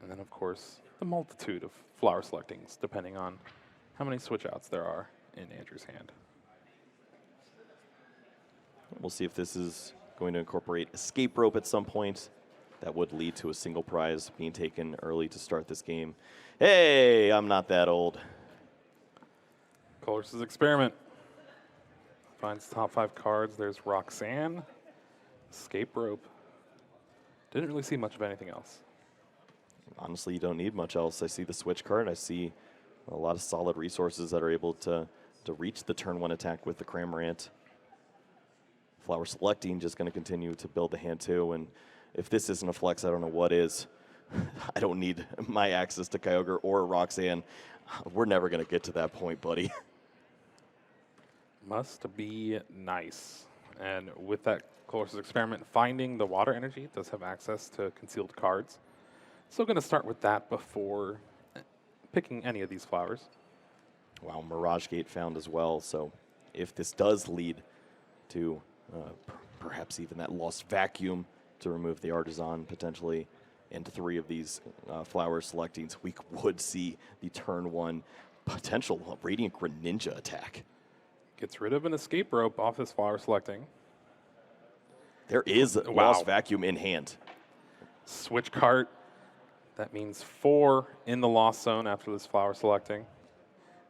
And then, of course, the multitude of flower selectings, depending on how many switch outs there are in Andrew's hand. We'll see if this is going to incorporate Escape Rope at some point. That would lead to a single prize being taken early to start this game. Hey, I'm not that old. Colress's Experiment. Finds top 5 cards. There's Roxanne. Escape Rope. Didn't really see much of anything else. Honestly, you don't need much else. I see the switch card. I see a lot of solid resources that are able to reach the turn 1 attack with the Cramorant. Flower Selecting just going to continue to build the hand too. And if this isn't a flex, I don't know what is. I don't need my access to Kyogre or Roxanne. We're never going to get to that point, buddy. Must be nice. And with that Colress's Experiment, finding the water energy does have access to concealed cards. So going to start with that before picking any of these flowers. Wow, Mirage Gate found as well. So if this does lead to perhaps even that lost vacuum to remove the Artisan potentially into 3 of these flower selectings, we would see the turn 1 potential Radiant Greninja attack. Gets rid of an Escape Rope off this flower selecting. There is a lost vacuum in hand. Switch cart. That means 4 in the lost zone after this flower selecting.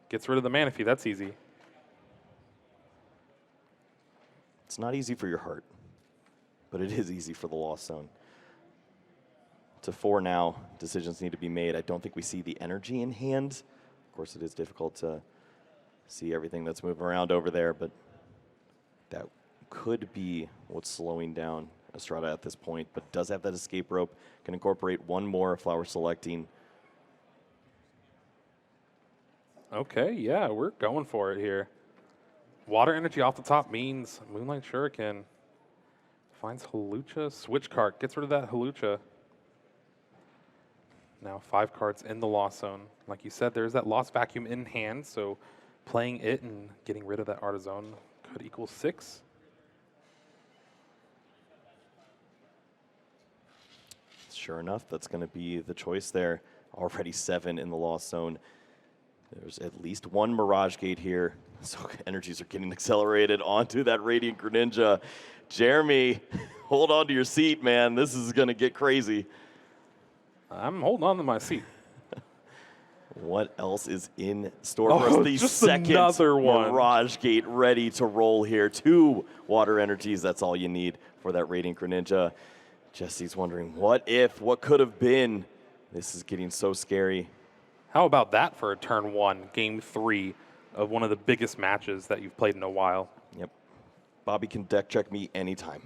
Gets rid of the Manaphy. That's easy. It's not easy for your heart, but it is easy for the lost zone. To 4 now, decisions need to be made. I don't think we see the energy in hand. Of course, it is difficult to see everything that's moving around over there, but that could be what's slowing down Estrada at this point, but does have that Escape Rope, can incorporate 1 more flower selecting. Okay, yeah, we're going for it here. Water energy off the top means Moonlight Shuriken. Finds Hawlucha. Switch cart. Gets rid of that Hawlucha. Now 5 cards in the lost zone. Like you said, there's that lost vacuum in hand, so playing it and getting rid of that Artisan could equal 6. Sure enough, that's going to be the choice there. Already 7 in the lost zone. There's at least 1 Mirage Gate here. So energies are getting accelerated onto that Radiant Greninja. Jeremy, hold on to your seat, man. This is going to get crazy. I'm holding on to my seat. What else is in store for us? The just second another one. Mirage Gate ready to roll here. 2 water energies, that's all you need for that Radiant Greninja. Jesse's wondering, what if, what could have been? This is getting so scary. How about that for a turn 1, game 3 of one of the biggest matches that you've played in a while? Yep. Bobby can deck check me anytime.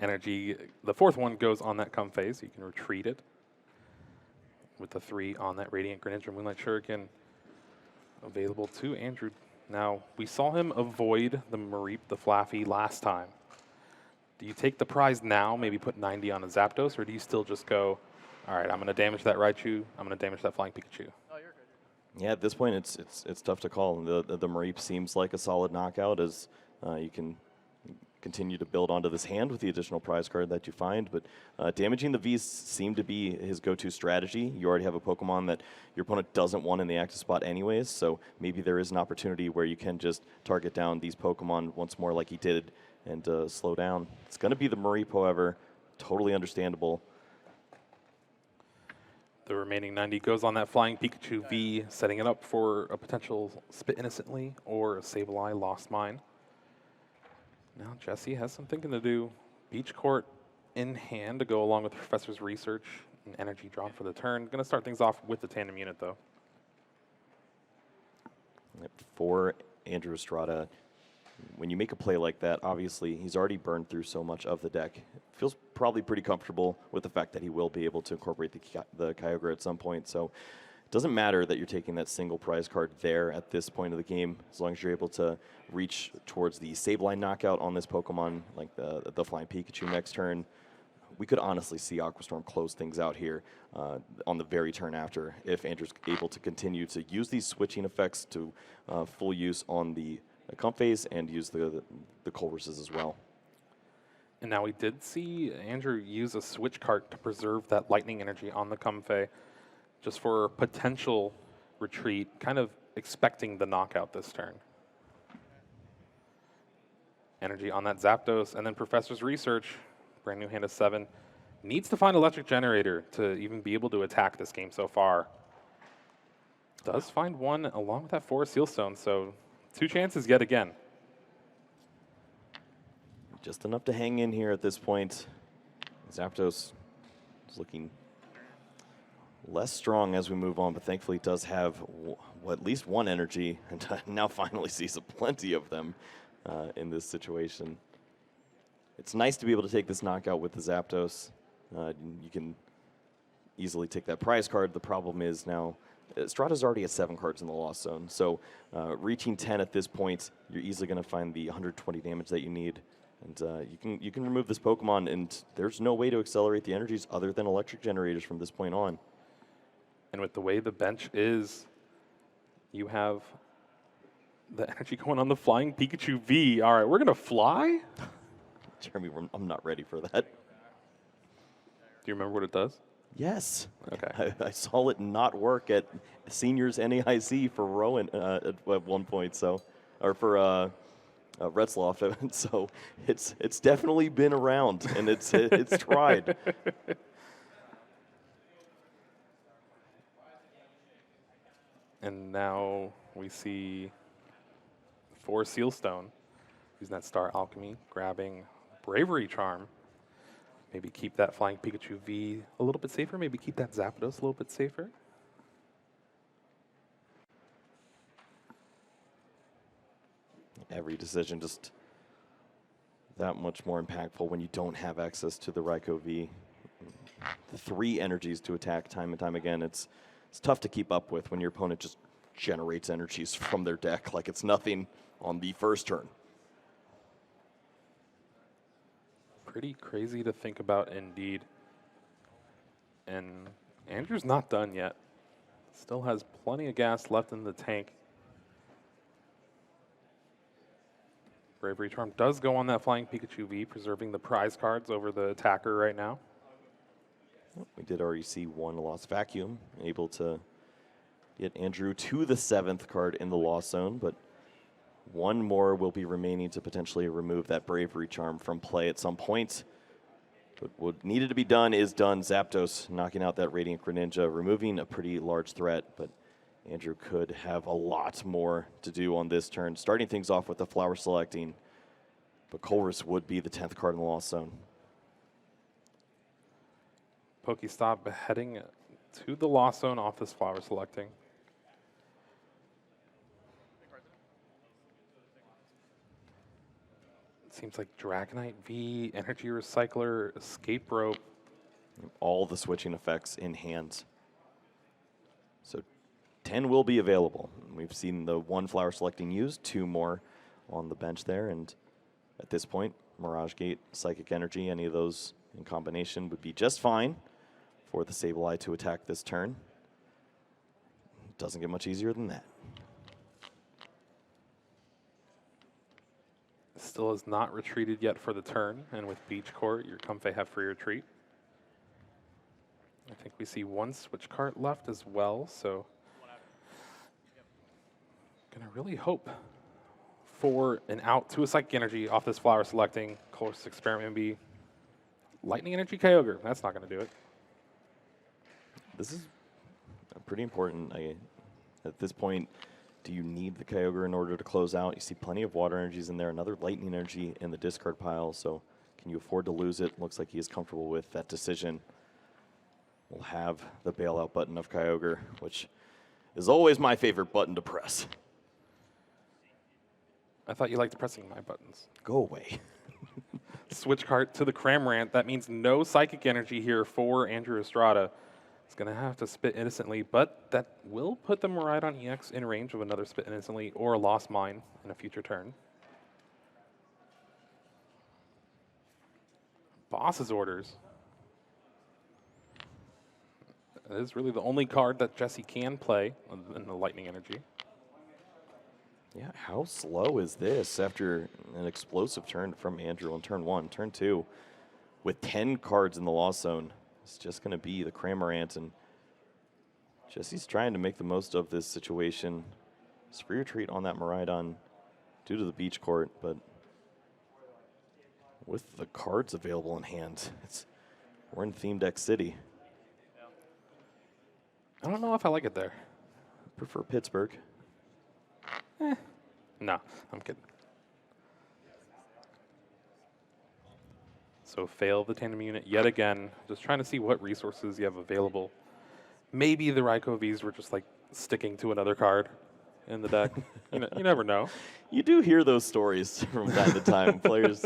Energy, the 4th one goes on that come phase, so you can retreat it. with the 3 on that Radiant Greninja Moonlight Shuriken available to Andrew. Now, we saw him avoid the Mareep, the Flaffy last time. Do you take the prize now, maybe put 90 on a Zapdos, or do you still just go, all right, I'm going to damage that Raichu, I'm going to damage that Flying Pikachu? Oh, you're good. Yeah, at this point, it's tough to call. The Mareep seems like a solid knockout as you can continue to build onto this hand with the additional prize card that you find, but damaging the Vs seemed to be his go-to strategy. You already have a Pokemon that your opponent doesn't want in the active spot anyways, so maybe there is an opportunity where you can just target down these Pokemon once more like he did and slow down. It's going to be the Mareep, however, totally understandable. The remaining 90 goes on that Flying Pikachu V, setting it up for a potential Spit Innocently or a Sableye Lost Mine. Now Jesse has some thinking to do. Beach Court in hand to go along with the Professor's Research and Energy drawn for the turn. Going to start things off with the Tandem Unit, though. For Andrew Estrada, when you make a play like that, obviously he's already burned through so much of the deck. Feels probably pretty comfortable with the fact that he will be able to incorporate the Kyogre at some point. So it doesn't matter that you're taking that single prize card there at this point of the game, as long as you're able to reach towards the Sableye knockout on this Pokemon, like the Flying Pikachu next turn. We could honestly see Aquastorm close things out here on the very turn after if Andrew's able to continue to use these switching effects to full use on the Comphase and use the Colruses as well. And now we did see Andrew use a switch cart to preserve that lightning energy on the Comfey, just for potential retreat, kind of expecting the knockout this turn. Energy on that Zapdos, and then Professor's Research, brand new hand of 7, needs to find Electric Generator to even be able to attack this game so far. Does find one along with that 4 Sealstone, so 2 chances yet again. Just enough to hang in here at this point. Zapdos is looking less strong as we move on, but thankfully it does have at least one energy, and now finally sees plenty of them in this situation. It's nice to be able to take this knockout with the Zapdos. You can easily take that prize card. The problem is now Estrada's already at 7 cards in the Lost Zone, so reaching 10 at this point, you're easily going to find the 120 damage that you need. And you can remove this Pokemon, and there's no way to accelerate the energies other than Electric Generators from this point on. And with the way the bench is, you have the energy going on the Flying Pikachu V. All right, we're going to fly? Jeremy, I'm not ready for that. Do you remember what it does? Yes. Okay. I saw it not work at Seniors NAIC for Rowan at one point, so, or for Retzloff. So it's definitely been around, and it's tried. And now we see 4 Sealstone using that Star Alchemy, grabbing Bravery Charm. Maybe keep that Flying Pikachu V a little bit safer. Maybe keep that Zapdos a little bit safer. Every decision just that much more impactful when you don't have access to the Raikou V. The 3 energies to attack time and time again. It's tough to keep up with when your opponent just generates energies from their deck like it's nothing on the first turn. Pretty crazy to think about indeed. And Andrew's not done yet. Still has plenty of gas left in the tank. Bravery Charm does go on that Flying Pikachu V, preserving the prize cards over the attacker right now. We did already see 1 Lost Vacuum, able to get Andrew to the 7th card in the Lost Zone, but 1 more will be remaining to potentially remove that Bravery Charm from play at some point. But what needed to be done is done. Zapdos knocking out that Radiant Greninja, removing a pretty large threat, but Andrew could have a lot more to do on this turn, starting things off with the Flower Selecting, but Colrus would be the 10th card in the Lost Zone. Pokestop heading to the Lost Zone off this Flower Selecting. Seems like Dragonite V, Energy Recycler, Escape Rope. All the switching effects in hand. So 10 will be available. We've seen the 1 flower selecting used, 2 more on the bench there, and at this point, Mirage Gate, Psychic Energy, any of those in combination would be just fine for the Sableye to attack this turn. Doesn't get much easier than that. Still has not retreated yet for the turn, and with Beach Court, your Comfey have free retreat. I think we see 1 switch card left as well, so gonna really hope for an out to a Psychic Energy off this flower selecting. Colorless Experiment be Lightning Energy Kyogre. That's not gonna do it. This is pretty important. At this point, do you need the Kyogre in order to close out? You see plenty of water energies in there, another lightning energy in the discard pile, so can you afford to lose it? Looks like he is comfortable with that decision. We'll have the bailout button of Kyogre, which is always my favorite button to press. I thought you liked pressing my buttons. Go away. Switch card to the Cramorant. That means no Psychic Energy here for Andrew Estrada. He's going to have to spit innocently, but that will put the Miraidon EX in range of another spit innocently or a Lost Mine in a future turn. Boss's Orders. That is really the only card that Jesse can play in the Lightning Energy. Yeah, how slow is this after an explosive turn from Andrew on turn 1? Turn 2, with 10 cards in the Lost Zone, it's just going to be the Cramorant, and Jesse's trying to make the most of this situation. It's free retreat on that Miraidon due to the Beach Court, but with the cards available in hand, we're in Theme Deck City. I don't know if I like it there. I prefer Pittsburgh. No, I'm kidding. So fail the tandem unit yet again. Just trying to see what resources you have available. Maybe the Raikou Vs were just like sticking to another card in the deck. You never know. You do hear those stories from time to time. Players,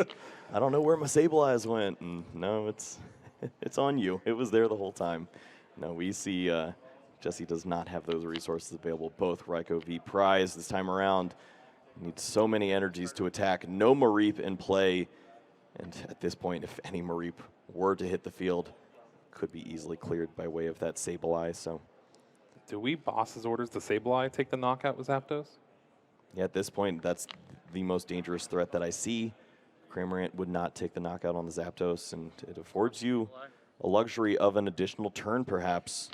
I don't know where my Sableyes went. And no, it's on you. It was there the whole time. No, we see Jesse does not have those resources available. Both Raikou V prize this time around. Needs so many energies to attack. No Mareep in play. And at this point, if any Mareep were to hit the field, could be easily cleared by way of that Sableye. So, do we Boss's Orders the Sableye take the knockout with Zapdos? Yeah, at this point, that's the most dangerous threat that I see. Cramorant would not take the knockout on the Zapdos, and it affords you a luxury of an additional turn, perhaps.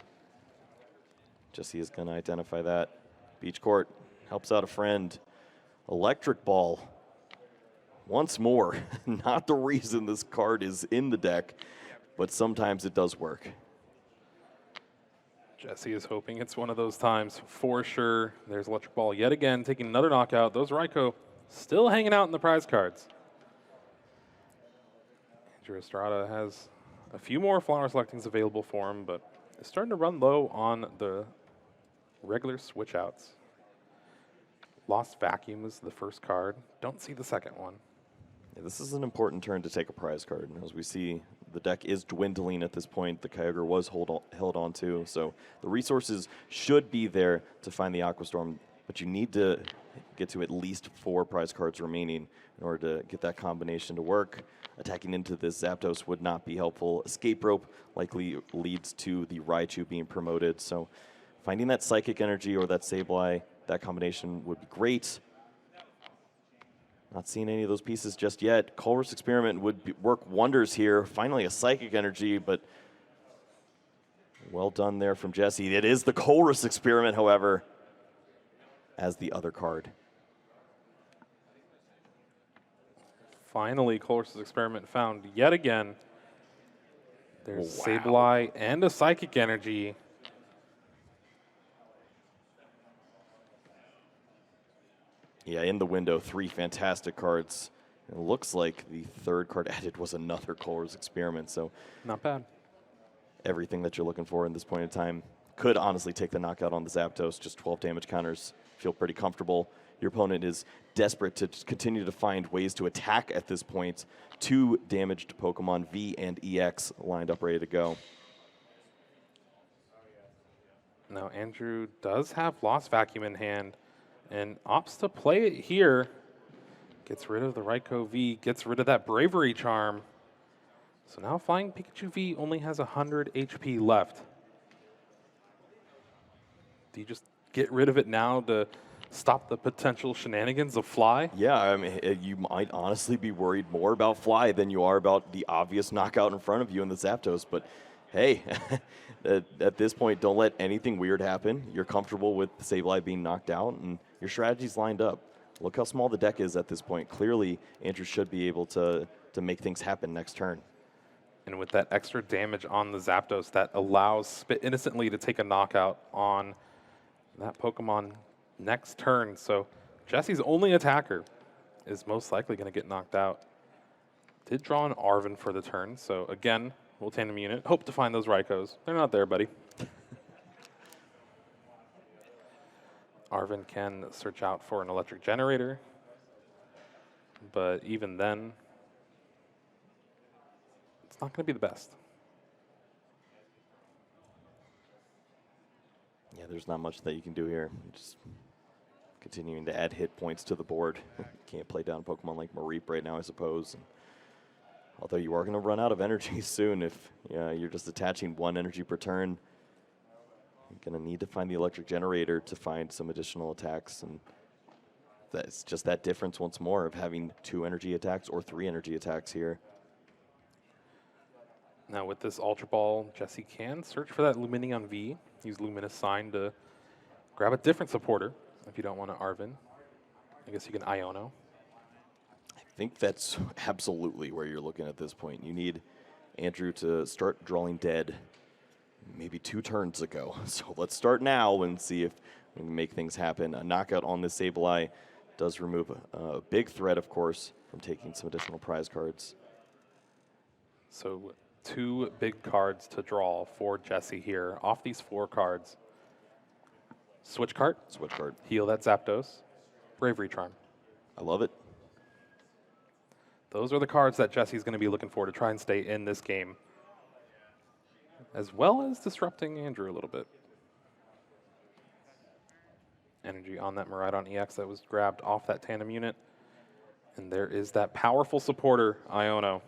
Jesse is going to identify that. Beach Court helps out a friend. Electric Ball. Once more, not the reason this card is in the deck, but sometimes it does work. Jesse is hoping it's one of those times for sure. There's Electric Ball yet again, taking another knockout. Those Raikou still hanging out in the prize cards. Andrew Estrada has a few more flower selectings available for him, but is starting to run low on the regular switch outs. Lost Vacuum is the first card. Don't see the second one. Yeah, this is an important turn to take a prize card. As we see, the deck is dwindling at this point. The Kyogre was held on to, so the resources should be there to find the Aqua Storm, but you need to get to at least 4 prize cards remaining in order to get that combination to work. Attacking into this Zapdos would not be helpful. Escape Rope likely leads to the Raichu being promoted, so finding that Psychic Energy or that Sableye, that combination would be great. Not seeing any of those pieces just yet. Colress Experiment would work wonders here. Finally a Psychic Energy, but well done there from Jesse. It is the Colress Experiment, however, as the other card. Finally, Colress's Experiment found yet again. There's Wow. Sableye and a Psychic Energy. Yeah, in the window, 3 fantastic cards. It looks like the third card added was another Colress Experiment, so Not bad. everything that you're looking for in this point in time. Could honestly take the knockout on the Zapdos, just 12 damage counters. Feel pretty comfortable. Your opponent is desperate to continue to find ways to attack at this point. 2 damaged Pokemon, V and EX, lined up ready to go. Now, Andrew does have Lost Vacuum in hand and opts to play it here. Gets rid of the Raikou V, gets rid of that Bravery Charm. So now Flying Pikachu V only has 100 HP left. Do you just get rid of it now to stop the potential shenanigans of Fly? Yeah, I mean, you might honestly be worried more about Fly than you are about the obvious knockout in front of you in the Zapdos. But hey, at this point, don't let anything weird happen. You're comfortable with Sableye being knocked out, and your strategy's lined up. Look how small the deck is at this point. Clearly, Andrew should be able to make things happen next turn. And with that extra damage on the Zapdos, that allows Spit Innocently to take a knockout on that Pokemon next turn. So Jesse's only attacker is most likely going to get knocked out. Did draw an Arven for the turn, so again, we'll tandem unit. Hope to find those Raikous. They're not there, buddy. Arven can search out for an electric generator, but even then, it's not going to be the best. Yeah, there's not much that you can do here. Just continuing to add hit points to the board. Can't play down Pokemon like Mareep right now, I suppose. Although you are going to run out of energy soon if you're just attaching 1 energy per turn. You're going to need to find the electric generator to find some additional attacks. And that's just that difference once more of having 2 energy attacks or 3 energy attacks here. Now with this Ultra Ball, Jesse can search for that Lumineon V. Use Luminous Sign to grab a different supporter if you don't want to Arven. I guess you can Iono. I think that's absolutely where you're looking at this point. You need Andrew to start drawing dead maybe 2 turns ago. So let's start now and see if we can make things happen. A knockout on this Sableye does remove a big threat, of course, from taking some additional prize cards. So 2 big cards to draw for Jesse here. Off these 4 cards, Switch card, heal that Zapdos, Bravery Charm. I love it. Those are the cards that Jesse's going to be looking for to try and stay in this game, as well as disrupting Andrew a little bit. Energy on that Miraidon EX that was grabbed off that tandem unit. And there is that powerful supporter, Iono.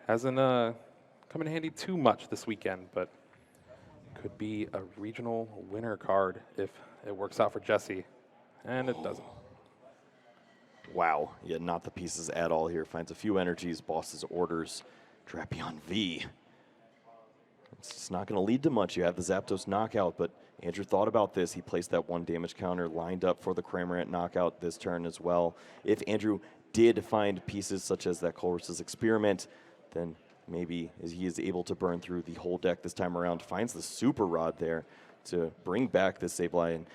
Hasn't come in handy too much this weekend, but could be a regional winner card if it works out for Jesse, and it doesn't. Wow, yeah, not the pieces at all here. Finds a few energies, boss's orders, Drapion V. It's just not going to lead to much. You have the Zapdos knockout, but Andrew thought about this. He placed that 1 damage counter, lined up for the Cramorant knockout this turn as well. If Andrew did find pieces such as that Colress's Experiment, then maybe he is able to burn through the whole deck this time around. Finds the Super Rod there to bring back this Sableye. And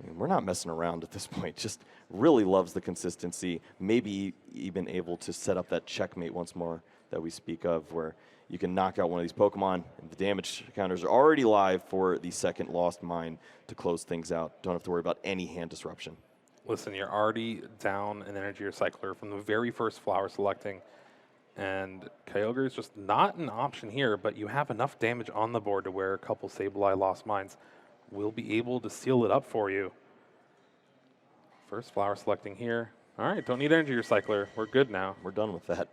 I mean, we're not messing around at this point. Just really loves the consistency. Maybe even able to set up that checkmate once more that we speak of, where you can knock out one of these Pokemon, and the damage counters are already live for the second Lost Mine to close things out. Don't have to worry about any hand disruption. Listen, you're already down an Energy Recycler from the very first flower selecting, and Kyogre is just not an option here, but you have enough damage on the board to where a couple Sableye Lost Mines will be able to seal it up for you. First flower selecting here. All right, don't need Energy Recycler. We're good now. We're done with that.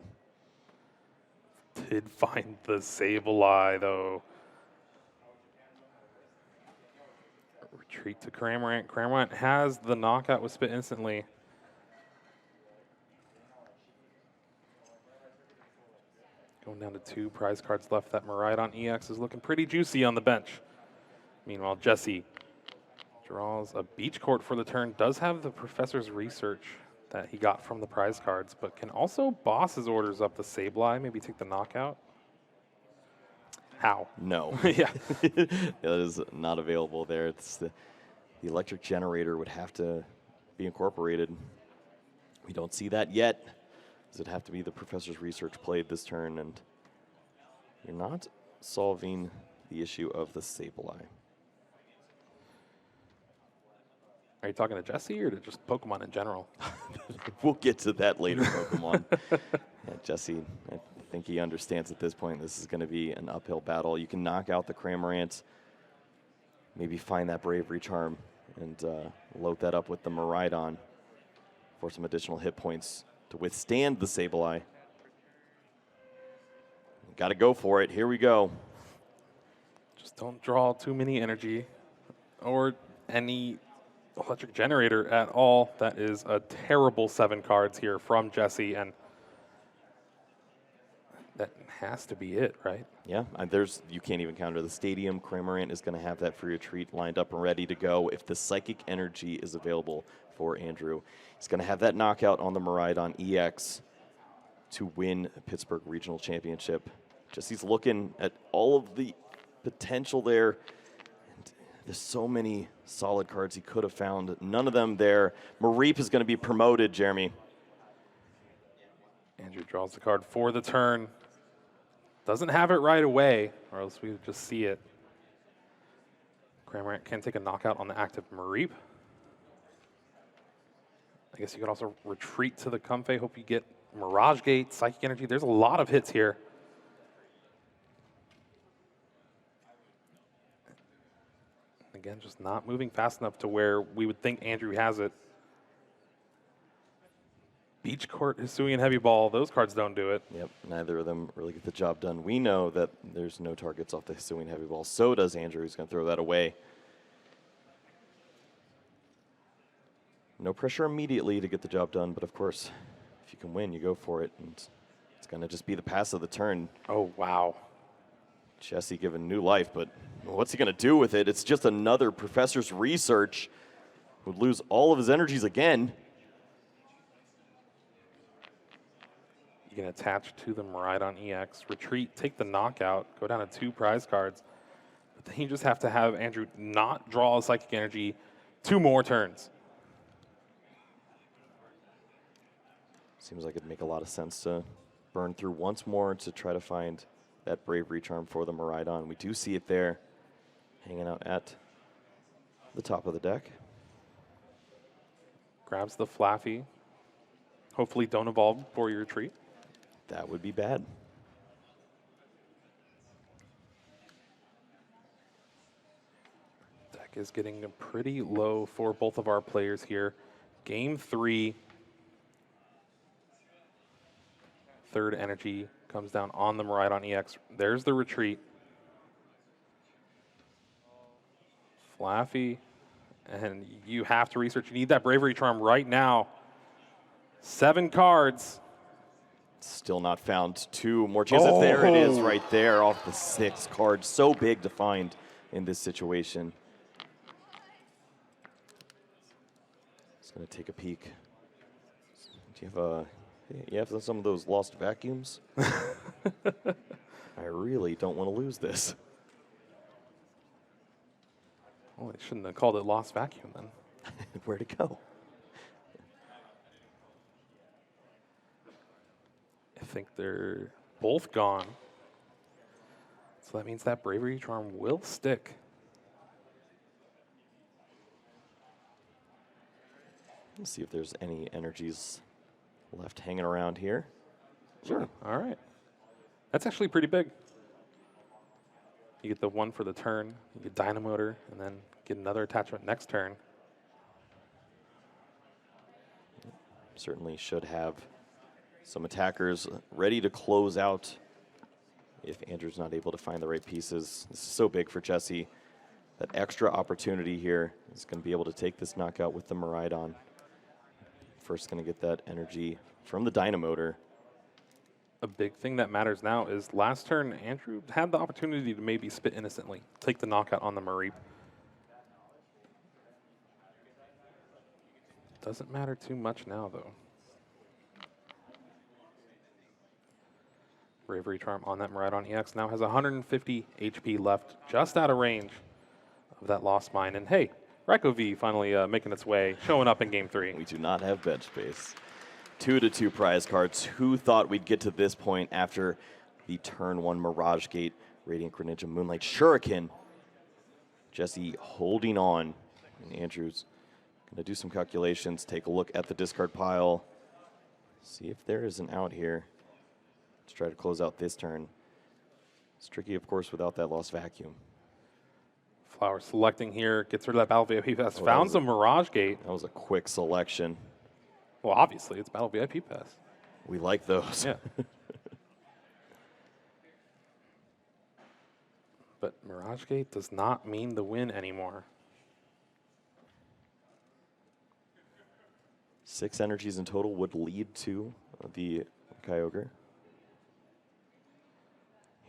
Did find the Sableye, though. Retreat to Cramorant. Cramorant has the knockout with Spit Instantly. Going down to 2 prize cards left. That Miraidon EX is looking pretty juicy on the bench. Meanwhile, Jesse draws a Beach Court for the turn. Does have the Professor's Research that he got from the prize cards, but can also boss his orders up the Sableye, maybe take the knockout. How? No. Yeah. That is not available there. It's the electric generator would have to be incorporated. We don't see that yet. Does it have to be the Professor's Research played this turn? And you're not solving the issue of the Sableye. Are you talking to Jesse or to just Pokemon in general? We'll get to that later, Pokemon. Yeah, Jesse, I think he understands at this point this is going to be an uphill battle. You can knock out the Cramorant. maybe find that Bravery Charm and load that up with the Miraidon for some additional hit points to withstand the Sableye. Got to go for it. Here we go. Just don't draw too many energy or any electric generator at all. That is a terrible 7 cards here from Jesse, and that has to be it, right? Yeah, you can't even counter the stadium. Cramorant is going to have that free retreat lined up and ready to go if the Psychic Energy is available for Andrew. He's going to have that knockout on the Miraidon EX to win Pittsburgh Regional Championship. Jesse's looking at all of the potential there. And there's so many solid cards he could have found. None of them there. Mareep is going to be promoted, Jeremy. Andrew draws the card for the turn. Doesn't have it right away, or else we would just see it. Cramorant can take a knockout on the active Mareep. I guess you could also retreat to the Comfey. Hope you get Mirage Gate, Psychic Energy. There's a lot of hits here. Again, just not moving fast enough to where we would think Andrew has it. Beach Court, Hisuian Heavy Ball, those cards don't do it. Yep, neither of them really get the job done. We know that there's no targets off the Hisuian Heavy Ball. So does Andrew. He's going to throw that away. No pressure immediately to get the job done, but of course, if you can win, you go for it. And it's going to just be the pass of the turn. Oh, wow. Jesse given new life, but what's he going to do with it? It's just another Professor's Research. Would lose all of his energies again. You can attach to the Miraidon EX, retreat, take the knockout, go down to 2 prize cards. But then you just have to have Andrew not draw a Psychic Energy 2 more turns. Seems like it'd make a lot of sense to burn through once more to try to find that Bravery Charm for the Miraidon. We do see it there, hanging out at the top of the deck. Grabs the Flaffy. Hopefully don't evolve before you retreat. That would be bad. Deck is getting pretty low for both of our players here. Game 3. Third energy comes down on the Miraidon EX. There's the retreat. Flaffy. And you have to research. You need that Bravery Charm right now. 7 cards. Still not found 2 more chances. Oh. There it is Oh. right there off the 6th card. So big to find in this situation. Just going to take a peek. Do you have some of those lost vacuums? I really don't want to lose this. Well, they shouldn't have called it Lost Vacuum then. Where'd it go? I think they're both gone. So that means that Bravery Charm will stick. Let's see if there's any energies left hanging around here. Sure. All right. That's actually pretty big. You get the 1 for the turn, you get Dynamotor, and then get another attachment next turn. Certainly should have some attackers ready to close out if Andrew's not able to find the right pieces. This is so big for Jesse. That extra opportunity here is going to be able to take this knockout with the Miraidon. First going to get that energy from the Dynamotor. A big thing that matters now is last turn, Andrew had the opportunity to maybe spit innocently, take the knockout on the Mareep. Doesn't matter too much now, though. Bravery Charm on that Miraidon EX now has 150 HP left, just out of range of that Lost Mine. And hey, Raikou V finally making its way, showing up in Game 3. We do not have bench space. 2-2 prize cards. Who thought we'd get to this point after the turn 1 Mirage Gate, Radiant Greninja, Moonlight Shuriken? Jesse holding on, and Andrew's going to do some calculations, take a look at the discard pile, see if there is an out here to try to close out this turn. It's tricky, of course, without that Lost Vacuum. Flower selecting here, gets rid of that Battle VIP Pass. Oh, that Found was some Mirage Gate. That was a quick selection. Well, obviously, it's Battle VIP Pass. We like those. Yeah. But Mirage Gate does not mean the win anymore. 6 energies in total would lead to the Kyogre.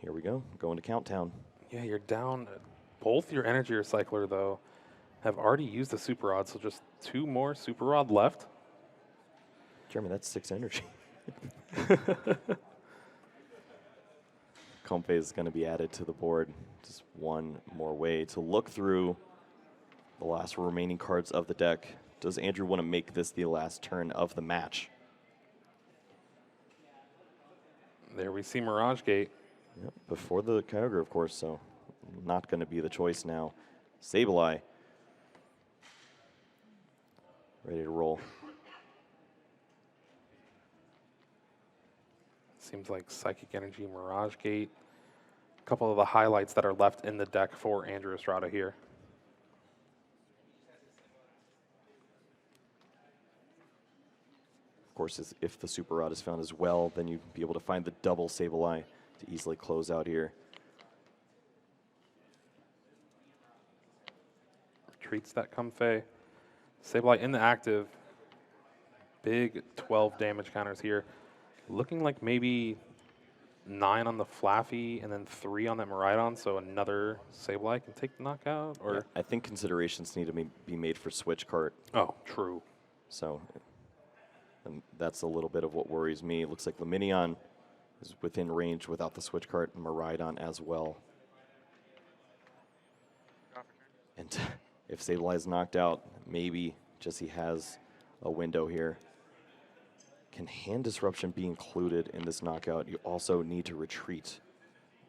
Here we go, going to Count Town. Yeah, you're down. Both your Energy Recycler, though, have already used the Super Rod, so just 2 more Super Rod left. Jeremy, that's 6 energy. Comfey is going to be added to the board. Just one more way to look through the last remaining cards of the deck. Does Andrew want to make this the last turn of the match? There we see Mirage Gate. Yep, before the Kyogre, of course, so not going to be the choice now. Sableye. Ready to roll. Seems like Psychic Energy, Mirage Gate. A couple of the highlights that are left in the deck for Andrew Estrada here. Of course, if the Super Rod is found as well, then you'd be able to find the double Sableye to easily close out here. Retreats that Comfey. Sableye in the active. Big 12 damage counters here. Looking like maybe 9 on the Flaffy and then 3 on that Miraidon, so another Sableye can take the knockout? Or Yeah, I think considerations need to be made for Switch Cart. Oh, true. So and that's a little bit of what worries me. It looks like Luminion is within range without the Switch Cart, and Miraidon as well. And if Sableye is knocked out, maybe Jesse has a window here. Can Hand Disruption be included in this knockout? You also need to retreat.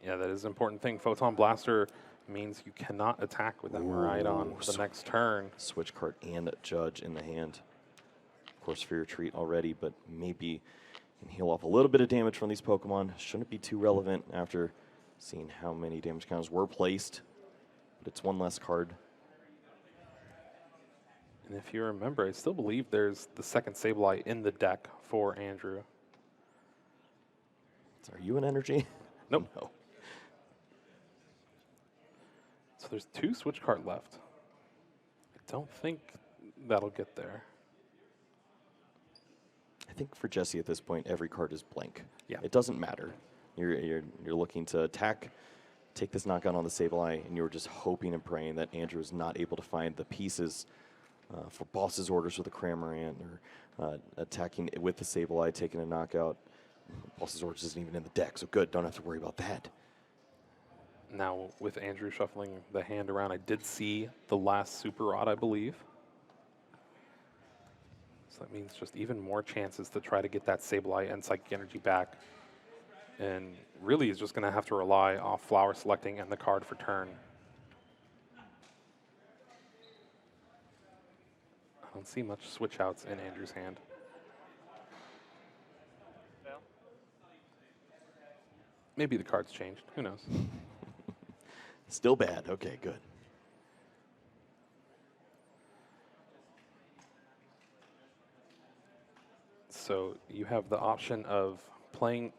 Yeah, that is an important thing. Photon Blaster means you cannot attack with that Miraidon the next turn. Switch Cart and Judge in the hand. Of course, for your retreat already, but maybe can heal off a little bit of damage from these Pokemon. Shouldn't be too relevant after seeing how many damage counters were placed, but it's one less card. And if you remember, I still believe there's the second Sableye in the deck for Andrew. Are you an energy? Nope. No. So there's 2 Switch Cart left. I don't think that'll get there. I think for Jesse at this point, every card is blank. Yeah. It doesn't matter. You're looking to attack, take this knockout on the Sableye, and you're just hoping and praying that Andrew is not able to find the pieces for Boss's Orders with a Cramorant, or attacking it with the Sableye, taking a knockout. Boss's Orders isn't even in the deck, so good, don't have to worry about that. Now, with Andrew shuffling the hand around, I did see the last Super Rod, I believe. So that means just even more chances to try to get that Sableye and Psychic Energy back. And really is just going to have to rely off Flower selecting and the card for turn. I don't see much switch outs in Andrew's hand. Fail. Maybe the card's changed. Who knows? Still bad. Okay, good. So you have the option of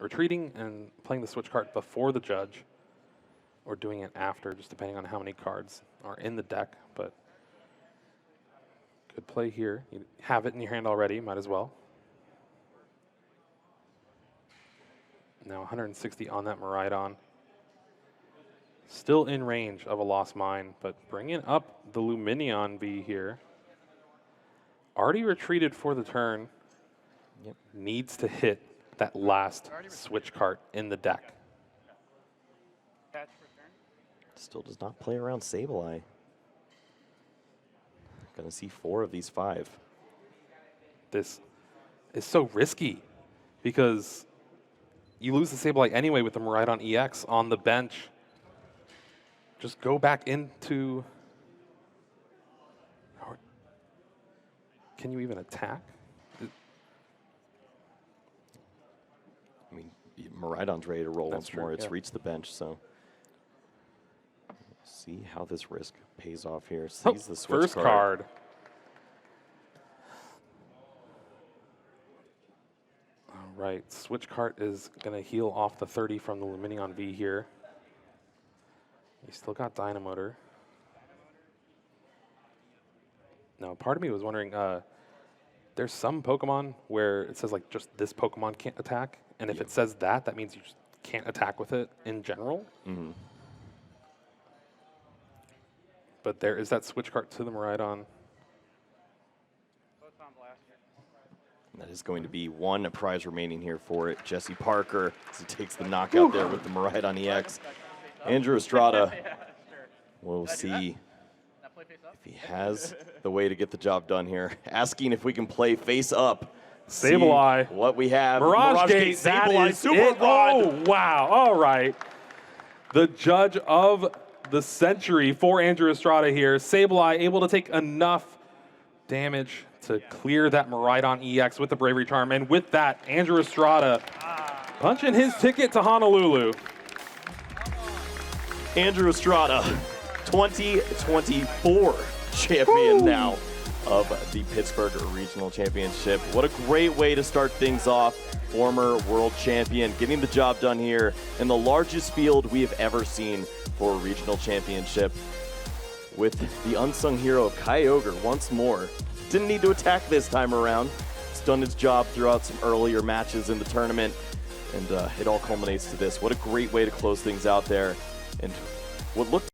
retreating and playing the switch card before the judge, or doing it after, just depending on how many cards are in the deck. But good play here. You have it in your hand already, might as well. Now 160 on that Miraidon. Still in range of a Lost Mine, but bringing up the Luminion V here. Already retreated for the turn. Yep. Needs to hit that last switch cart in the deck. Catch for turn. Still does not play around Sableye. Gonna see 4 of these 5. This is so risky because you lose the Sableye anyway with the Miraidon EX on the bench. Just go back into... Can you even attack? I mean, Miraidon's ready to roll That's once more. true, It's yeah. reached the bench, so. See how this risk pays off here. Oh, Sees the switch first card. card. All right, switch card is going to heal off the 30 from the Luminion V here. We still got Dynamotor. Now, part of me was wondering, there's some Pokemon where it says like just this Pokemon can't attack, and if it says that, that means you just can't attack with it in general. Mm-hmm. But there is that switch card to the Miraidon. Photon Blaster. That is going to be one prize remaining here for it. Jesse Parker, as he takes the knockout there with the Miraidon EX. Andrew Estrada, Yeah, sure. we'll Did I do see Not play face up? if he has the way to get the job done here. Asking if we can play face up. Sableye. See what we have. Mirage Gate, that Sableye, is Super it. Rod. Oh, wow. All right. The judge of the century for Andrew Estrada here. Sableye able to take enough damage to clear that Miraidon EX with the Bravery Charm. And with that, Andrew Estrada punching his ticket to Honolulu. Andrew Estrada, 2024 champion now of the Pittsburgh Regional Championship. What a great way to start things off. Former world champion, getting the job done here in the largest field we have ever seen for a regional championship. With the unsung hero of Kyogre once more. Didn't need to attack this time around. It's done its job throughout some earlier matches in the tournament. And it all culminates to this. What a great way to close things out there. And what looked